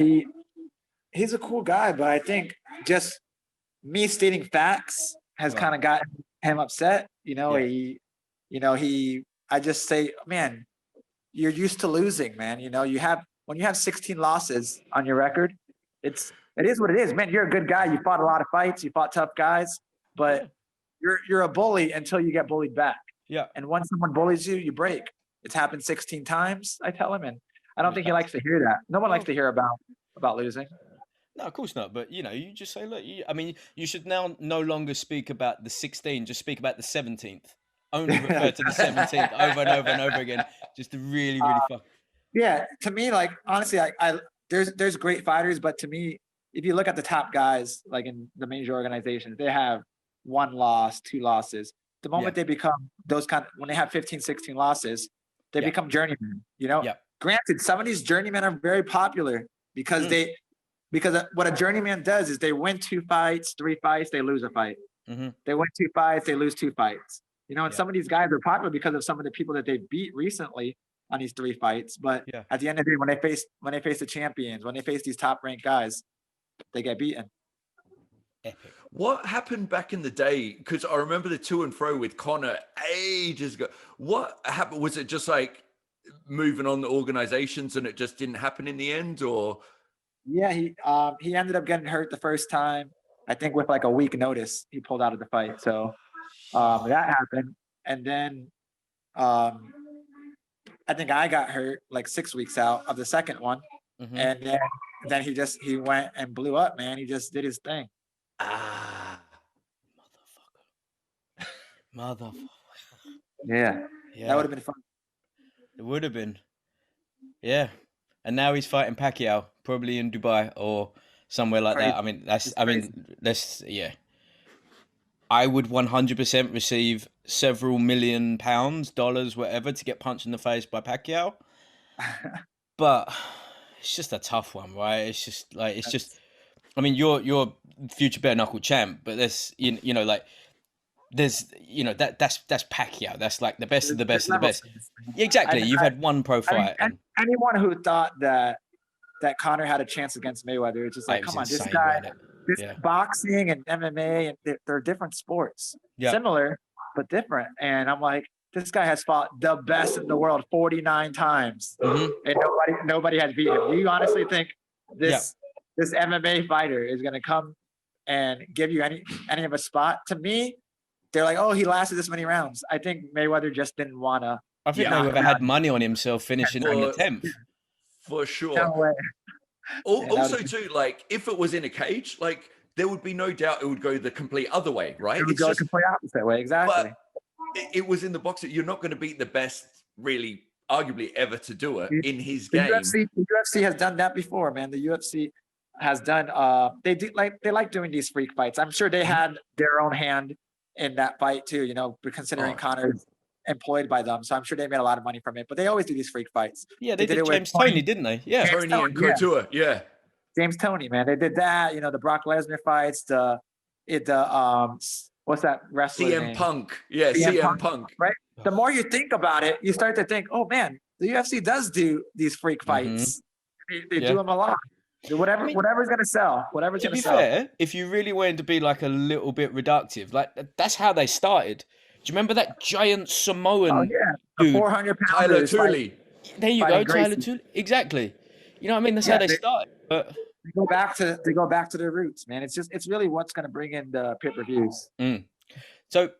[SPEAKER 2] he's a cool guy, but I think just me stating facts has kind of gotten him upset. I just say, man, you're used to losing, man. When you have 16 losses on your record, it is what it is, man. You're a good guy. You fought a lot of fights. You fought tough guys, but you're a bully until you get bullied back.
[SPEAKER 1] Yeah.
[SPEAKER 2] And when someone bullies you, you break. It's happened 16 times, I tell him, and I don't think he likes to hear that. No one likes to hear about losing.
[SPEAKER 1] No, of course not. But, you just say, look, you should now no longer speak about the 16, just speak about the 17th. Only refer to the 17th over and over and over again, just to really, really fuck.
[SPEAKER 2] Yeah, to me, like, honestly, there's great fighters, but to me, if you look at the top guys, like in the major organizations, they have 1 loss, 2 losses. The moment they become when they have 15, 16 losses, they become journeymen, Granted, some of these journeymen are very popular because what a journeyman does is they win 2 fights, 3 fights, they lose a fight.
[SPEAKER 1] Mm-hmm.
[SPEAKER 2] They win 2 fights, they lose 2 fights. And some of these guys are popular because of some of the people that they beat recently on these 3 fights. But at the end of the day, when they face the champions, when they face these top ranked guys, they get beaten.
[SPEAKER 1] Epic.
[SPEAKER 3] What happened back in the day? Because I remember the to and fro with Conor ages ago. What happened? Was it just like moving on the organizations and it just didn't happen in the end, or?
[SPEAKER 2] Yeah, he ended up getting hurt the first time. I think with like a week notice, he pulled out of the fight. So that happened, and then I think I got hurt like 6 weeks out of the second one, and then he went and blew up, man. He just did his thing.
[SPEAKER 1] Motherfucker.
[SPEAKER 2] Yeah, that would have been fun.
[SPEAKER 1] It would have been. Yeah. And now he's fighting Pacquiao, probably in Dubai or somewhere like that. I mean, I would 100% receive several million pounds, dollars, whatever, to get punched in the face by Pacquiao. But it's just a tough one, right? I mean, you're future bare knuckle champ, but that's Pacquiao. That's like the best of the best of the best. Exactly. You've had one pro fight.
[SPEAKER 2] Anyone who thought that Conor had a chance against Mayweather, it's just like, come on, insane, this guy, boxing and MMA, and they're different sports, similar but different. And I'm like, this guy has fought the best in the world 49 times, and nobody has beat him. Do you honestly think this MMA fighter is going to come and give you any of a spot? To me, they're like, oh, he lasted this many rounds. I think Mayweather just didn't want to.
[SPEAKER 1] I think Mayweather had money on himself finishing in the 10th.
[SPEAKER 3] For sure.
[SPEAKER 2] No way.
[SPEAKER 3] Also, too, like, if it was in a cage, like, there would be no doubt it would go the complete other way, right?
[SPEAKER 2] It would go the complete opposite way, exactly.
[SPEAKER 3] But it was in the box that you're not going to beat the best, really, arguably, ever to do it in his game.
[SPEAKER 2] The UFC has done that before, man. The UFC has done. They like doing these freak fights. I'm sure they had their own hand in that fight too. Considering Conor's employed by them, so I'm sure they made a lot of money from it. But they always do these freak fights.
[SPEAKER 1] Yeah, they did James Toney, didn't they? Yeah,
[SPEAKER 3] Toney and Couture. Yeah,
[SPEAKER 2] James Toney, man. They did that. The Brock Lesnar fights. What's that wrestler
[SPEAKER 3] CM
[SPEAKER 2] name?
[SPEAKER 3] Punk. Yeah, CM Punk.
[SPEAKER 2] Right. The more you think about it, you start to think, oh man, the UFC does do these freak fights. They do them a lot. Whatever's gonna sell. Whatever's gonna sell.
[SPEAKER 1] To be fair, if you really wanted to be like a little bit reductive, like that's how they started. Do you remember that giant Samoan dude?
[SPEAKER 2] 400 pounds.
[SPEAKER 3] Tyler Tooley.
[SPEAKER 1] There you go, Tyler Tooley. Exactly. You know what I mean? That's how they started. But
[SPEAKER 2] they go back to their roots, man. It's really what's going to bring in the pay-per-views.
[SPEAKER 1] So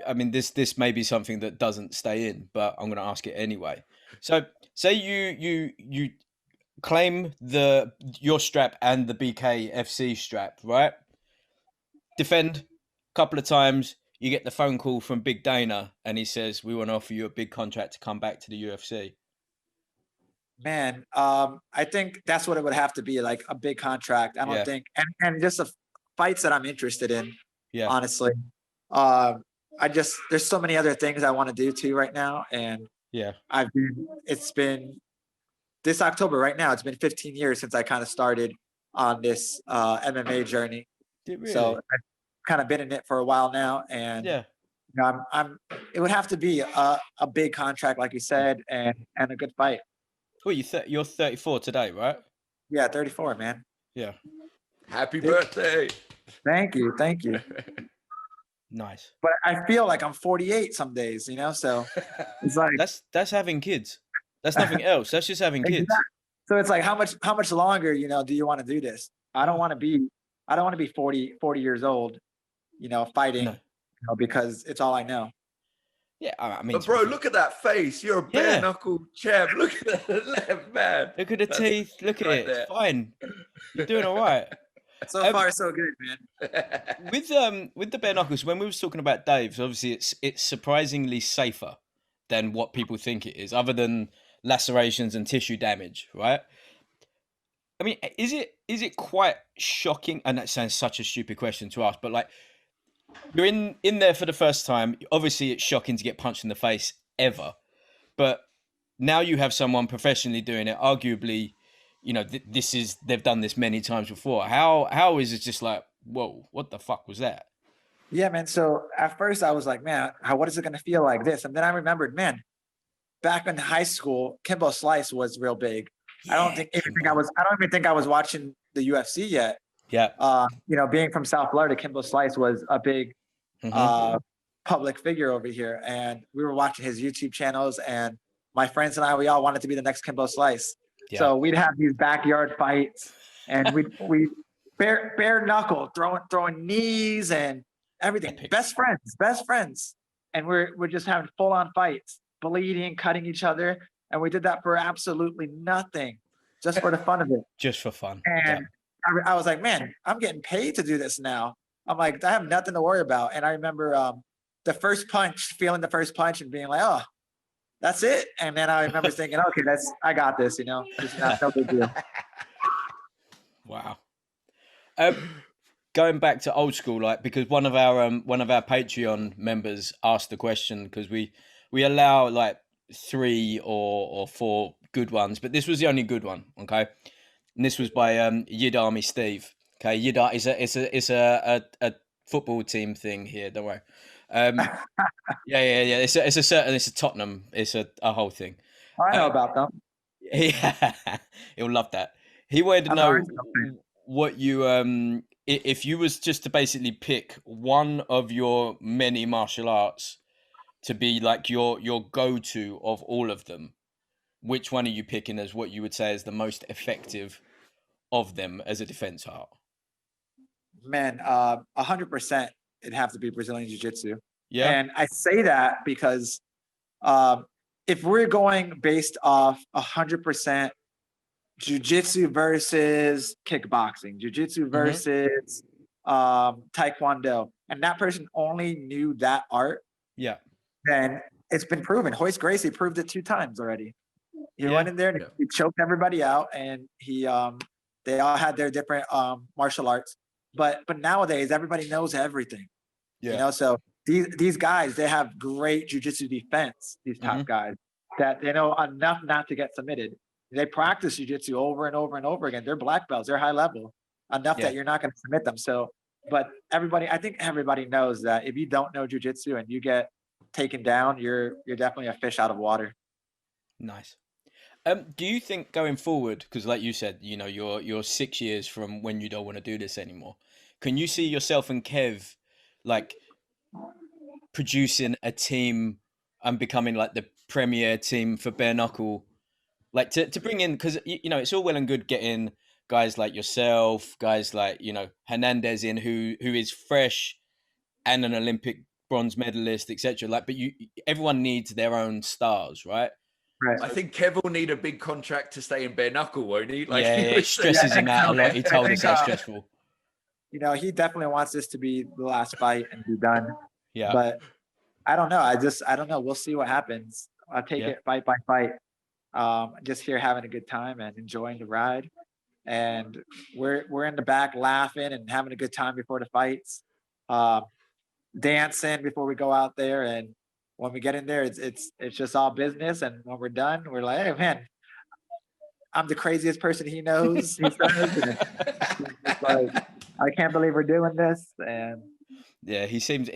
[SPEAKER 1] I mean, this may be something that doesn't stay in, but I'm going to ask it anyway. So, say you claim your strap and the BKFC strap, right? Defend a couple of times. You get the phone call from Big Dana, and he says, "We want to offer you a big contract to come back to the UFC."
[SPEAKER 2] Man, I think that's what it would have to be, like a big contract. I don't think, and just the fights that I'm interested in.
[SPEAKER 1] Yeah.
[SPEAKER 2] Honestly, there's so many other things I want to do too right now, and it's been this October right now. It's been 15 years since I kind of started on this MMA journey.
[SPEAKER 1] Really?
[SPEAKER 2] So I've kind of been in it for a while now, and you know, it would have to be a big contract, like you said, and a good fight.
[SPEAKER 1] Well, you're 34 today, right?
[SPEAKER 2] Yeah, 34, man.
[SPEAKER 1] Yeah.
[SPEAKER 3] Happy birthday.
[SPEAKER 2] Thank you.
[SPEAKER 1] Nice.
[SPEAKER 2] But I feel like I'm 48 some days, you know, so it's like
[SPEAKER 1] that's having kids. That's nothing else. That's just having kids.
[SPEAKER 2] So it's like how much longer, you know, do you want to do this? I don't want to be 40 years old, you know, fighting, you know, because it's all I know.
[SPEAKER 1] Yeah, I mean,
[SPEAKER 3] but bro, look at that face. You're a bare knuckle champ. Look at that left, man.
[SPEAKER 1] Look at the teeth. Look at it. It's fine. You're doing all right.
[SPEAKER 2] So far, so good, man.
[SPEAKER 1] With the bare knuckles, when we was talking about Dave's, obviously it's surprisingly safer than what people think it is, other than lacerations and tissue damage, right? I mean, is it quite shocking? And that sounds such a stupid question to ask, but like, you're in there for the first time. Obviously, it's shocking to get punched in the face ever, but now you have someone professionally doing it. Arguably, you know, they've done this many times before. How is it just like, whoa, what the fuck was that?
[SPEAKER 2] Yeah, man. So at first I was like, man, what is it going to feel like this? And then I remembered, man, back in high school, Kimbo Slice was real big. Yeah, I don't even think I was watching the UFC yet.
[SPEAKER 1] Yeah.
[SPEAKER 2] You know, being from South Florida, Kimbo Slice was a big public figure over here. And we were watching his YouTube channels, and my friends and I, we all wanted to be the next Kimbo Slice. Yeah. So we'd have these backyard fights, and we bare knuckle, throwing knees and everything. Epic. Best friends. And we're just having full on fights, bleeding, cutting each other. And we did that for absolutely nothing, just for the fun of it.
[SPEAKER 1] Just for fun.
[SPEAKER 2] And I was like, man, I'm getting paid to do this now. I'm like, I have nothing to worry about. And I remember feeling the first punch and being like, oh, that's it. And then I remember thinking, okay, I got this, you know, it's no big deal.
[SPEAKER 1] Wow. Going back to old school, like, because one of our Patreon members asked the question, because we allow like 3 or 4 good ones, but this was the only good one. Okay. And this was by Yid Army Steve. Okay. Yid Army it's a football team thing here. Don't worry. Yeah. It's a Tottenham. It's a whole thing.
[SPEAKER 2] I know about them.
[SPEAKER 1] Yeah, he'll love that. He wanted to know what you if you was just to basically pick one of your many martial arts to be like your go-to of all of them, which one are you picking as what you would say is the most effective of them as a defense art?
[SPEAKER 2] Man, 100%. It'd have to be Brazilian Jiu-Jitsu.
[SPEAKER 1] Yeah.
[SPEAKER 2] And I say that because if we're going based off 100% Jiu-Jitsu versus kickboxing, Jiu-Jitsu versus Taekwondo, and that person only knew that art, then it's been proven. Royce Gracie proved it 2 times already. He went in there and he choked everybody out, and they all had their different martial arts. But nowadays, everybody knows everything. Yeah. You know, so these guys, they have great jiu-jitsu defense, these top guys, that they know enough not to get submitted. They practice jiu-jitsu over and over and over again. They're black belts, they're high level, enough that you're not going to submit them. So, but I think everybody knows that if you don't know jiu-jitsu and you get taken down, you're definitely a fish out of water.
[SPEAKER 1] Nice. Do you think going forward, because like you said, you know, you're 6 years from when you don't want to do this anymore, can you see yourself and Kev like producing a team and becoming like the premier team for bare knuckle, like to bring in, because you know, it's all well and good getting guys like yourself, guys like, you know, Hernandez in, who is fresh and an Olympic bronze medalist, etc. Like, but everyone needs their own stars, right?
[SPEAKER 2] Right.
[SPEAKER 3] I think Kev will need a big contract to stay in bare knuckle, won't he? Like,
[SPEAKER 1] yeah, it stresses him out a lot. He told us how stressful.
[SPEAKER 2] You know, he definitely wants this to be the last fight and be done.
[SPEAKER 1] Yeah.
[SPEAKER 2] But I don't know. I don't know. We'll see what happens. I'll take it fight by fight. Just here having a good time and enjoying the ride. And we're in the back laughing and having a good time before the fights. Dancing before we go out there, and when we get in there, it's just all business. And when we're done, we're like, hey man, I'm the craziest person he knows. He says, like, I can't believe we're doing this. And
[SPEAKER 1] yeah, he seems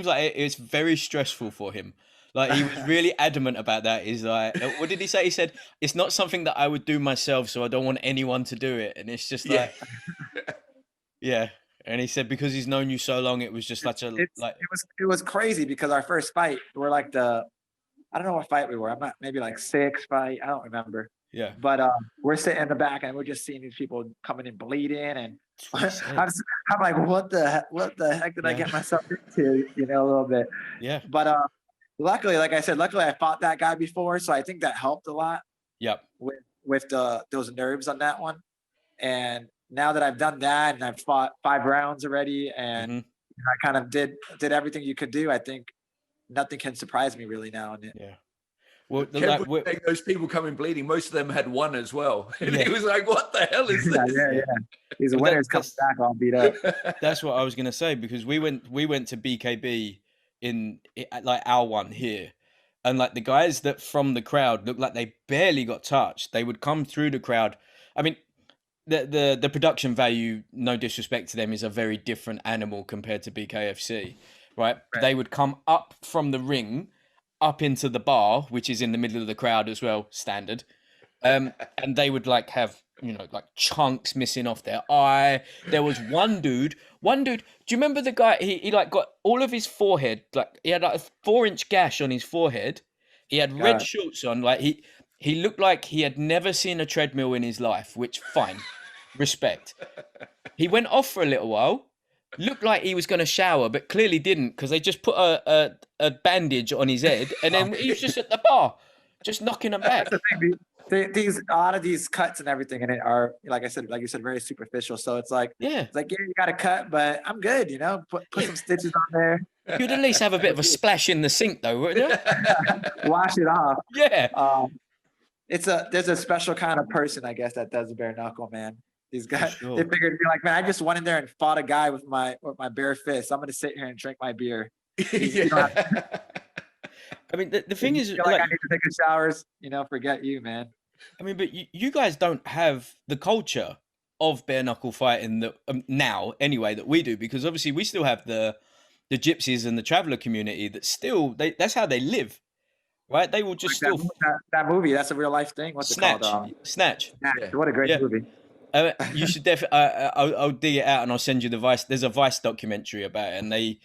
[SPEAKER 1] like it's very stressful for him. Like, he was really adamant about that. He's like, what did he say? He said, it's not something that I would do myself, so I don't want anyone to do it. And it's just like, yeah. And he said, because he's known you so long, it was just such a like.
[SPEAKER 2] It was crazy because our first fight, we're like I don't know what fight we were. I'm not, maybe like 6th fight. I don't remember.
[SPEAKER 1] Yeah.
[SPEAKER 2] But we're sitting in the back and we're just seeing these people coming in bleeding, and I'm like, what the heck did I get myself into? You know, a little bit.
[SPEAKER 1] Yeah.
[SPEAKER 2] But luckily, like I said, I fought that guy before, so I think that helped a lot.
[SPEAKER 1] Yep.
[SPEAKER 2] With those nerves on that one, and now that I've done that and I've fought 5 rounds already, and I kind of did everything you could do, I think nothing can surprise me really now.
[SPEAKER 1] Yeah. Well,
[SPEAKER 3] those people coming bleeding, most of them had won as well. And he was like, what the hell is this?
[SPEAKER 2] Yeah. These winners come back all beat up.
[SPEAKER 1] That's what I was going to say, because we went to BKB in like our one here. And like the guys that from the crowd looked like they barely got touched. They would come through the crowd. I mean, the production value, no disrespect to them, is a very different animal compared to BKFC, right? They would come up from the ring, up into the bar, which is in the middle of the crowd as well, standard. And they would like have, you know, like chunks missing off their eye. There was one dude, do you remember the guy, he like got all of his forehead, like he had like a 4-inch gash on his forehead. He had red shorts on, like he looked like he had never seen a treadmill in his life, which fine, respect. He went off for a little while, looked like he was going to shower, but clearly didn't, because they just put a bandage on his head, and then he was just at the bar, just knocking them back.
[SPEAKER 2] A lot of these cuts and everything in it are, like you said, very superficial. So it's like, you got a cut, but I'm good, you know. Put some stitches on there.
[SPEAKER 1] You'd at least have a bit of a splash in the sink, though, wouldn't you?
[SPEAKER 2] Wash it off.
[SPEAKER 1] Yeah.
[SPEAKER 2] There's a special kind of person, I guess, that does a bare knuckle, man. These guys, they figured, be like, man, I just went in there and fought a guy with my bare fist. I'm gonna sit here and drink my beer.
[SPEAKER 1] I mean, the thing is,
[SPEAKER 2] like, I need to take a showers, you know, forget you, man.
[SPEAKER 1] I mean, but you guys don't have the culture of bare knuckle fighting that now, anyway, that we do, because obviously we still have the gypsies and the traveler community that still that's how they live, right? They will just
[SPEAKER 2] like that movie. That's a real life thing. What's
[SPEAKER 1] Snatch.
[SPEAKER 2] it called?
[SPEAKER 1] Snatch.
[SPEAKER 2] Yeah. What a great movie.
[SPEAKER 1] You should definitely. I'll dig it out and I'll send you the Vice. There's a Vice documentary about it, and they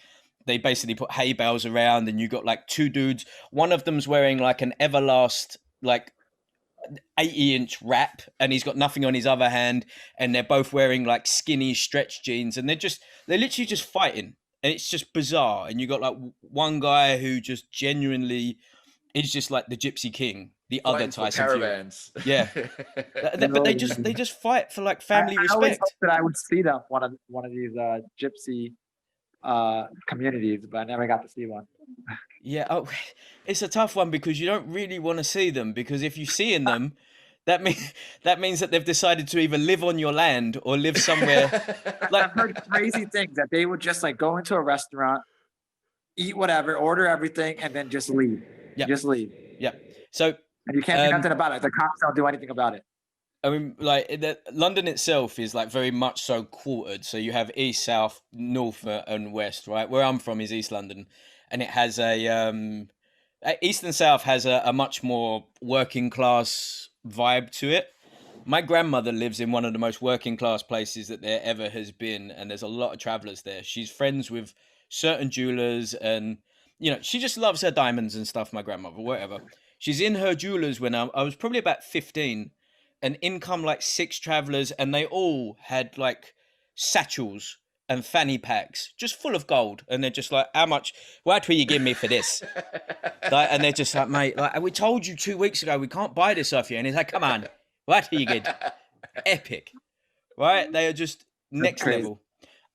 [SPEAKER 1] basically put hay bales around, and you got like 2 dudes. One of them's wearing like an Everlast like 80-inch wrap, and he's got nothing on his other hand, and they're both wearing like skinny stretch jeans, and they're literally just fighting, and it's just bizarre. And you got like one guy who just genuinely is just like the Gypsy King. The other Tyson
[SPEAKER 3] caravans.
[SPEAKER 1] Fury. Yeah. But they just fight for like family respect. I always
[SPEAKER 2] hoped that I would see them one of these gypsy communities, but I never got to see one.
[SPEAKER 1] Yeah, it's a tough one because you don't really want to see them, because if you see in them, that means that they've decided to either live on your land or live somewhere.
[SPEAKER 2] Like, I've heard crazy things that they would just like go into a restaurant, eat whatever, order everything, and then just leave.
[SPEAKER 1] Yeah,
[SPEAKER 2] just leave.
[SPEAKER 1] Yeah. So.
[SPEAKER 2] And you can't do nothing about it. The cops don't do anything about it.
[SPEAKER 1] I mean, like London itself is like very much so quartered. So you have east, south, north, and west, right? Where I'm from is East London, and it has east and south has a much more working class vibe to it. My grandmother lives in one of the most working class places that there ever has been, and there's a lot of travelers there. She's friends with certain jewelers, and you know, she just loves her diamonds and stuff. My grandmother, whatever. She's in her jewelers when I was probably about 15, and in come like 6 travelers, and they all had like satchels and fanny packs just full of gold, and they're just like, how much? What will you give me for this? Like, and they're just like, mate, like, we told you 2 weeks ago we can't buy this off you, and he's like, come on, what do you get? Epic, right? They are just next level.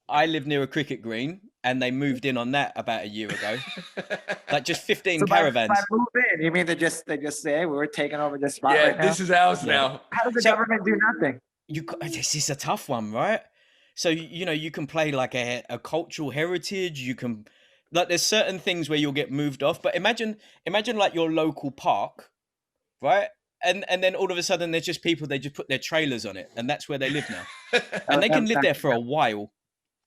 [SPEAKER 1] I live near a cricket green, and they moved in on that about a year ago. Like just 15 caravans.
[SPEAKER 2] By move in, you mean they just say, hey, we're taking over this spot right now?
[SPEAKER 3] This is ours now.
[SPEAKER 2] How does the government do nothing?
[SPEAKER 1] This is a tough one, right? So, you know, you can play like a cultural heritage. You can, like, there's certain things where you'll get moved off. But imagine like your local park, right? And then all of a sudden there's just people, they just put their trailers on it, and that's where they live now. And they can live there for a while.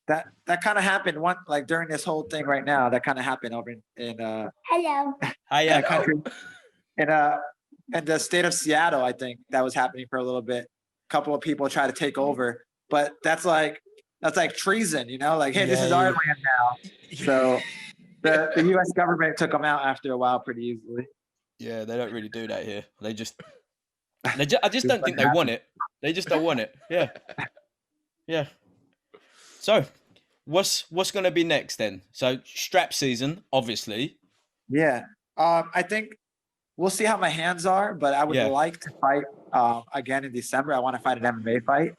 [SPEAKER 2] That kind of happened like during this whole thing right now. That kind of happened over in
[SPEAKER 1] Hello.
[SPEAKER 2] Country, in the state of Seattle. I think that was happening for a little bit. A couple of people try to take over, but that's like treason, you know? Like, hey, this is our land now. So the U.S. government took them out after a while pretty easily.
[SPEAKER 1] Yeah, they don't really do that here. I just don't think they want it. They just don't want it. Yeah. Yeah. So, what's going to be next then? So, strap season, obviously.
[SPEAKER 2] Yeah. I think we'll see how my hands are, but I would like to fight again in December. I want to fight an MMA fight.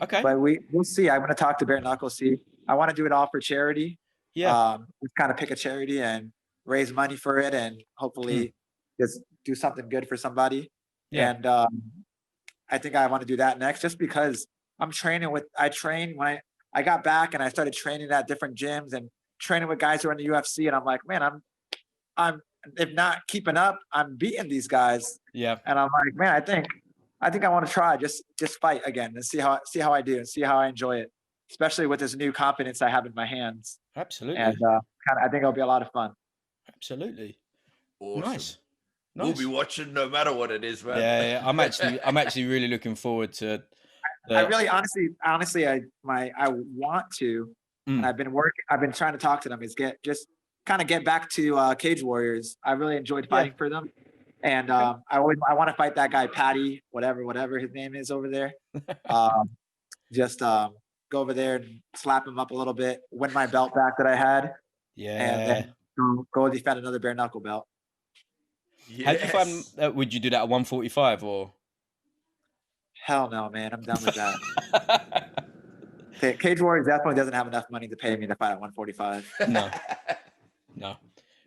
[SPEAKER 1] Okay.
[SPEAKER 2] But we'll see. I'm going to talk to Bare Knuckle, see. I want to do it all for charity.
[SPEAKER 1] Yeah.
[SPEAKER 2] Just kind of pick a charity and raise money for it, and hopefully just do something good for somebody. Yeah. And I think I want to do that next, just because I train when I got back and I started training at different gyms and training with guys who are in the UFC, and I'm like, man, I'm if not keeping up, I'm beating these guys.
[SPEAKER 1] Yeah.
[SPEAKER 2] And I'm like, man, I think I want to try just fight again and see how I do and see how I enjoy it, especially with this new confidence I have in my hands.
[SPEAKER 1] Absolutely.
[SPEAKER 2] And I think it'll be a lot of fun.
[SPEAKER 1] Absolutely.
[SPEAKER 3] Awesome.
[SPEAKER 1] Nice.
[SPEAKER 3] We'll be watching no matter what it is, man.
[SPEAKER 1] Yeah. I'm actually really looking forward to.
[SPEAKER 2] I really, honestly, I want to, and I've been trying to talk to them, is get back to Cage Warriors. I really enjoyed fighting for them. And I want to fight that guy, Patty, whatever his name is over there. Just go over there and slap him up a little bit, win my belt back that I had.
[SPEAKER 1] Yeah.
[SPEAKER 2] And then go defend another bare knuckle belt.
[SPEAKER 1] Yes. How did you find, would you do that at 145 or?
[SPEAKER 2] Hell no, man. I'm done with that. Cage Warriors definitely doesn't have enough money to pay me to fight at 145.
[SPEAKER 1] No.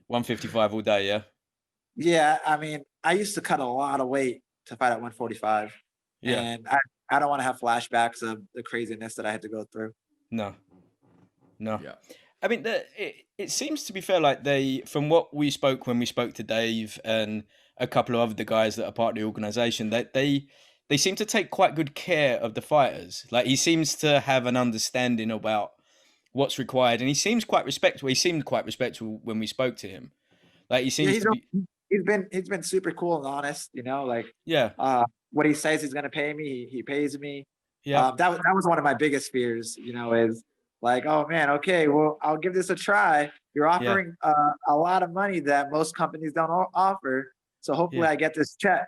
[SPEAKER 1] 155 all day, yeah?
[SPEAKER 2] Yeah, I mean, I used to cut a lot of weight to fight at 145. Yeah. And I don't want to have flashbacks of the craziness that I had to go through.
[SPEAKER 1] No. Yeah. I mean, it seems to be fair, like from what we spoke when we spoke to Dave and a couple of other guys that are part of the organization, that they seem to take quite good care of the fighters. Like, he seems to have an understanding about what's required, and he seems quite respectful. He seemed quite respectful when we spoke to him. Like, he seems to be.
[SPEAKER 2] He's been super cool and honest, you know, like, what he says he's going to pay me, he pays me. Yeah. That was one of my biggest fears, you know, is like, oh man, okay, well, I'll give this a try. You're offering a lot of money that most companies don't offer. So hopefully I get this check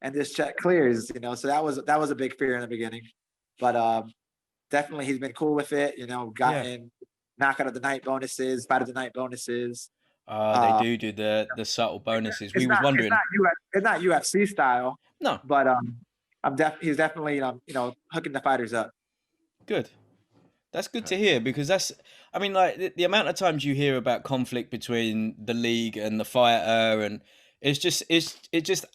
[SPEAKER 2] and this check clears, you know? So that was a big fear in the beginning, but definitely he's been cool with it, you know, gotten knockout of the night bonuses, fight of the night bonuses.
[SPEAKER 1] They do the subtle bonuses. We was wondering.
[SPEAKER 2] It's not UFC style.
[SPEAKER 1] No.
[SPEAKER 2] But he's definitely hooking the fighters up.
[SPEAKER 1] Good. That's good to hear, because I mean, like the amount of times you hear about conflict between the league and the fighter, and it's just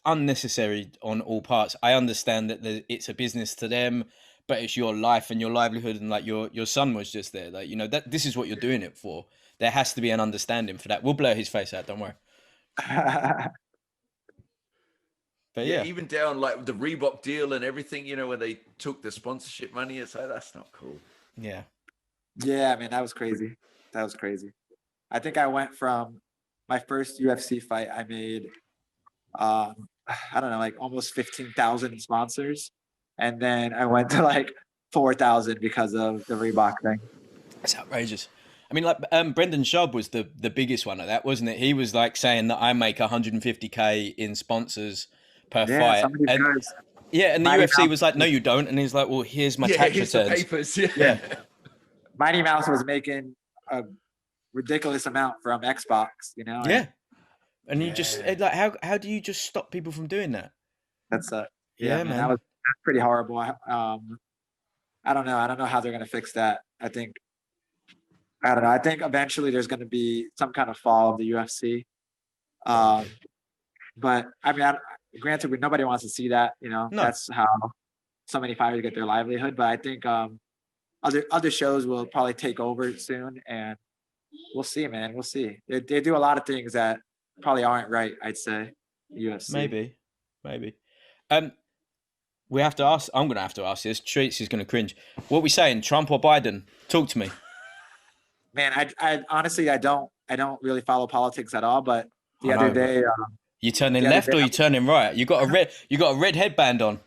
[SPEAKER 1] unnecessary on all parts. I understand that it's a business to them, but it's your life and your livelihood, and like your son was just there. Like, you know, that this is what you're doing it for. There has to be an understanding for that. We'll blur his face out, don't worry. But yeah,
[SPEAKER 3] even down like the Reebok deal and everything, you know, where they took the sponsorship money. It's like, that's not cool.
[SPEAKER 2] Yeah, man, that was crazy. I think I went from my first UFC fight, I made, I don't know, like almost 15,000 sponsors. And then I went to like 4,000 because of the Reebok thing.
[SPEAKER 1] That's outrageous. I mean, like Brendan Schaub was the biggest one of that, wasn't it? He was like saying that I make 150K in sponsors per fight. And the UFC was like, no, you don't. And he's like, well, here's my tax returns.
[SPEAKER 3] The papers.
[SPEAKER 2] Yeah. Mighty Mouse was making a ridiculous amount from Xbox, you know?
[SPEAKER 1] Yeah. And you just like, how do you just stop people from doing that?
[SPEAKER 2] That's
[SPEAKER 1] yeah, man.
[SPEAKER 2] That's pretty horrible. I don't know. I don't know how they're gonna fix that. I don't know. I think eventually there's gonna be some kind of fall of the UFC. But I mean, granted, nobody wants to see that. You know, that's how so many fighters get their livelihood. But I think other shows will probably take over soon, and we'll see, man. We'll see. They do a lot of things that probably aren't right, I'd say. UFC.
[SPEAKER 1] Maybe. We have to ask. I'm going to have to ask this. Treats is going to cringe. What are we saying? Trump or Biden? Talk to me.
[SPEAKER 2] Man, I honestly I don't really follow politics at all. But the other day,
[SPEAKER 1] you turning left or you turning right? You got a red headband on.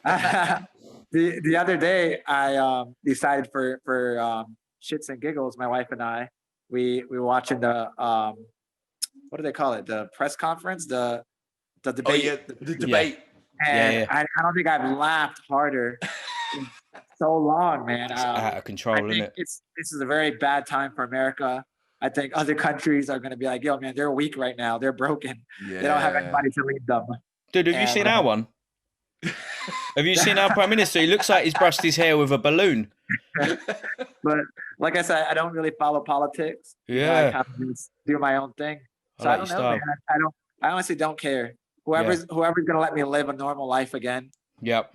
[SPEAKER 2] the other day, I decided for shits and giggles, my wife and I, we were watching the what do they call it? The press conference, the debate.
[SPEAKER 3] Oh, yeah, the debate.
[SPEAKER 2] And I don't think I've laughed harder in so long, man.
[SPEAKER 1] It's out of control, isn't it?
[SPEAKER 2] This is a very bad time for America. I think other countries are going to be like, yo, man, they're weak right now. They're broken. Yeah. They don't have anybody to lead them.
[SPEAKER 1] Dude, have you seen our one? Have you seen our Prime Minister? He looks like he's brushed his hair with a balloon.
[SPEAKER 2] But like I said, I don't really follow politics.
[SPEAKER 1] Yeah.
[SPEAKER 2] I kind of just do my own thing. So I don't know, man. I honestly don't care. Whoever's gonna let me live a normal life again.
[SPEAKER 1] Yep.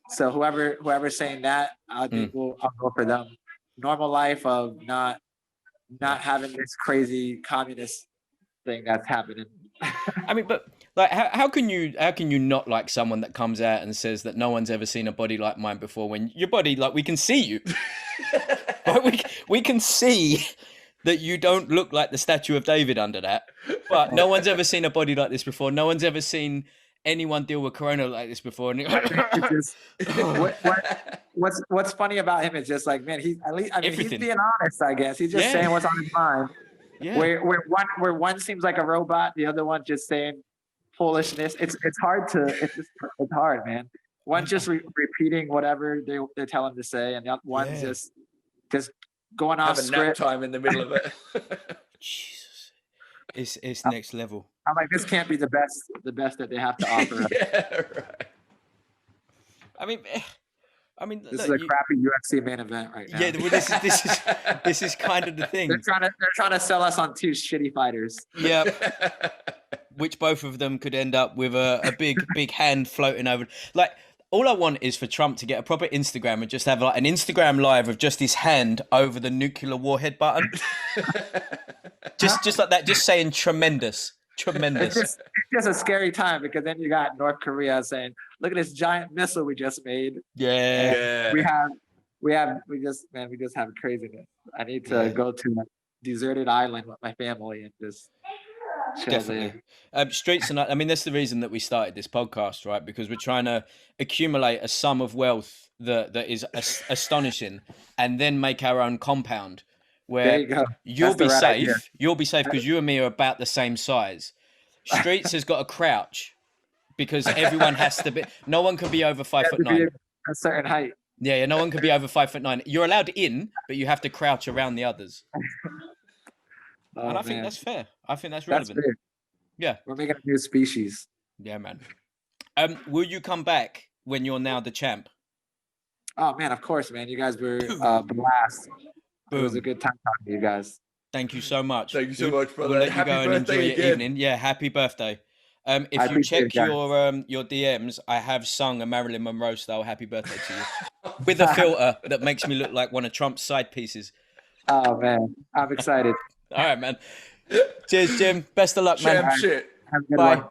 [SPEAKER 2] So whoever's saying that, I think I'll go for them. Normal life of not having this crazy communist thing that's happening.
[SPEAKER 1] I mean, but like, how can you not like someone that comes out and says that no one's ever seen a body like mine before, when your body, like, we can see you, right? we can see that you don't look like the statue of David under that, but no one's ever seen a body like this before. No one's ever seen anyone deal with corona like this before.
[SPEAKER 2] What's funny about him is just like, man, he's being honest, I guess. He's just saying what's on his mind. Yeah. Where one seems like a robot, the other one just saying foolishness. It's hard, man. One's just repeating whatever they tell him to say, and the other one's just going off script.
[SPEAKER 3] Nap time in the middle of it.
[SPEAKER 1] Jesus, it's next level.
[SPEAKER 2] I'm like, this can't be the best that they have to offer.
[SPEAKER 3] Yeah, right.
[SPEAKER 1] I mean,
[SPEAKER 2] this is a crappy UFC main event right now.
[SPEAKER 1] Yeah, well, this is kind of the thing.
[SPEAKER 2] They're trying to sell us on two shitty fighters.
[SPEAKER 1] Yeah, which both of them could end up with a big hand floating over. Like, all I want is for Trump to get a proper Instagram and just have like an Instagram live of just his hand over the nuclear warhead button. just like that, just saying tremendous.
[SPEAKER 2] It's just a scary time, because then you got North Korea saying, look at this giant missile we just made.
[SPEAKER 1] Yeah.
[SPEAKER 2] We just have craziness. I need to go to a deserted island with my family and just chill.
[SPEAKER 1] Definitely. Streets, and I mean, that's the reason that we started this podcast, right? Because we're trying to accumulate a sum of wealth that is astonishing, and then make our own compound where you'll be safe. You'll be safe because you and me are about the same size. Streets has got to crouch because everyone has to be. No one can be over 5'9".
[SPEAKER 2] A certain height.
[SPEAKER 1] Yeah, no one can be over 5'9". You're allowed in, but you have to crouch around the others. And I think that's fair. I think that's relevant.
[SPEAKER 2] That's fair.
[SPEAKER 1] Yeah,
[SPEAKER 2] we're making a new species.
[SPEAKER 1] Yeah, man. Will you come back when you're now the champ?
[SPEAKER 2] Oh man, of course, man. You guys were blast. It was a good time talking to you guys.
[SPEAKER 1] Thank you so much.
[SPEAKER 3] Thank you so much, brother.
[SPEAKER 1] We'll let you go and enjoy your evening. Yeah, happy birthday. If you check your DMs, I have sung a Marilyn Monroe style happy birthday to you with a filter that makes me look like one of Trump's side pieces.
[SPEAKER 2] Oh man, I'm excited.
[SPEAKER 1] All right, man. Cheers, Jim. Best of luck, man.
[SPEAKER 3] Shit.
[SPEAKER 2] Have a good
[SPEAKER 1] Bye.
[SPEAKER 2] one.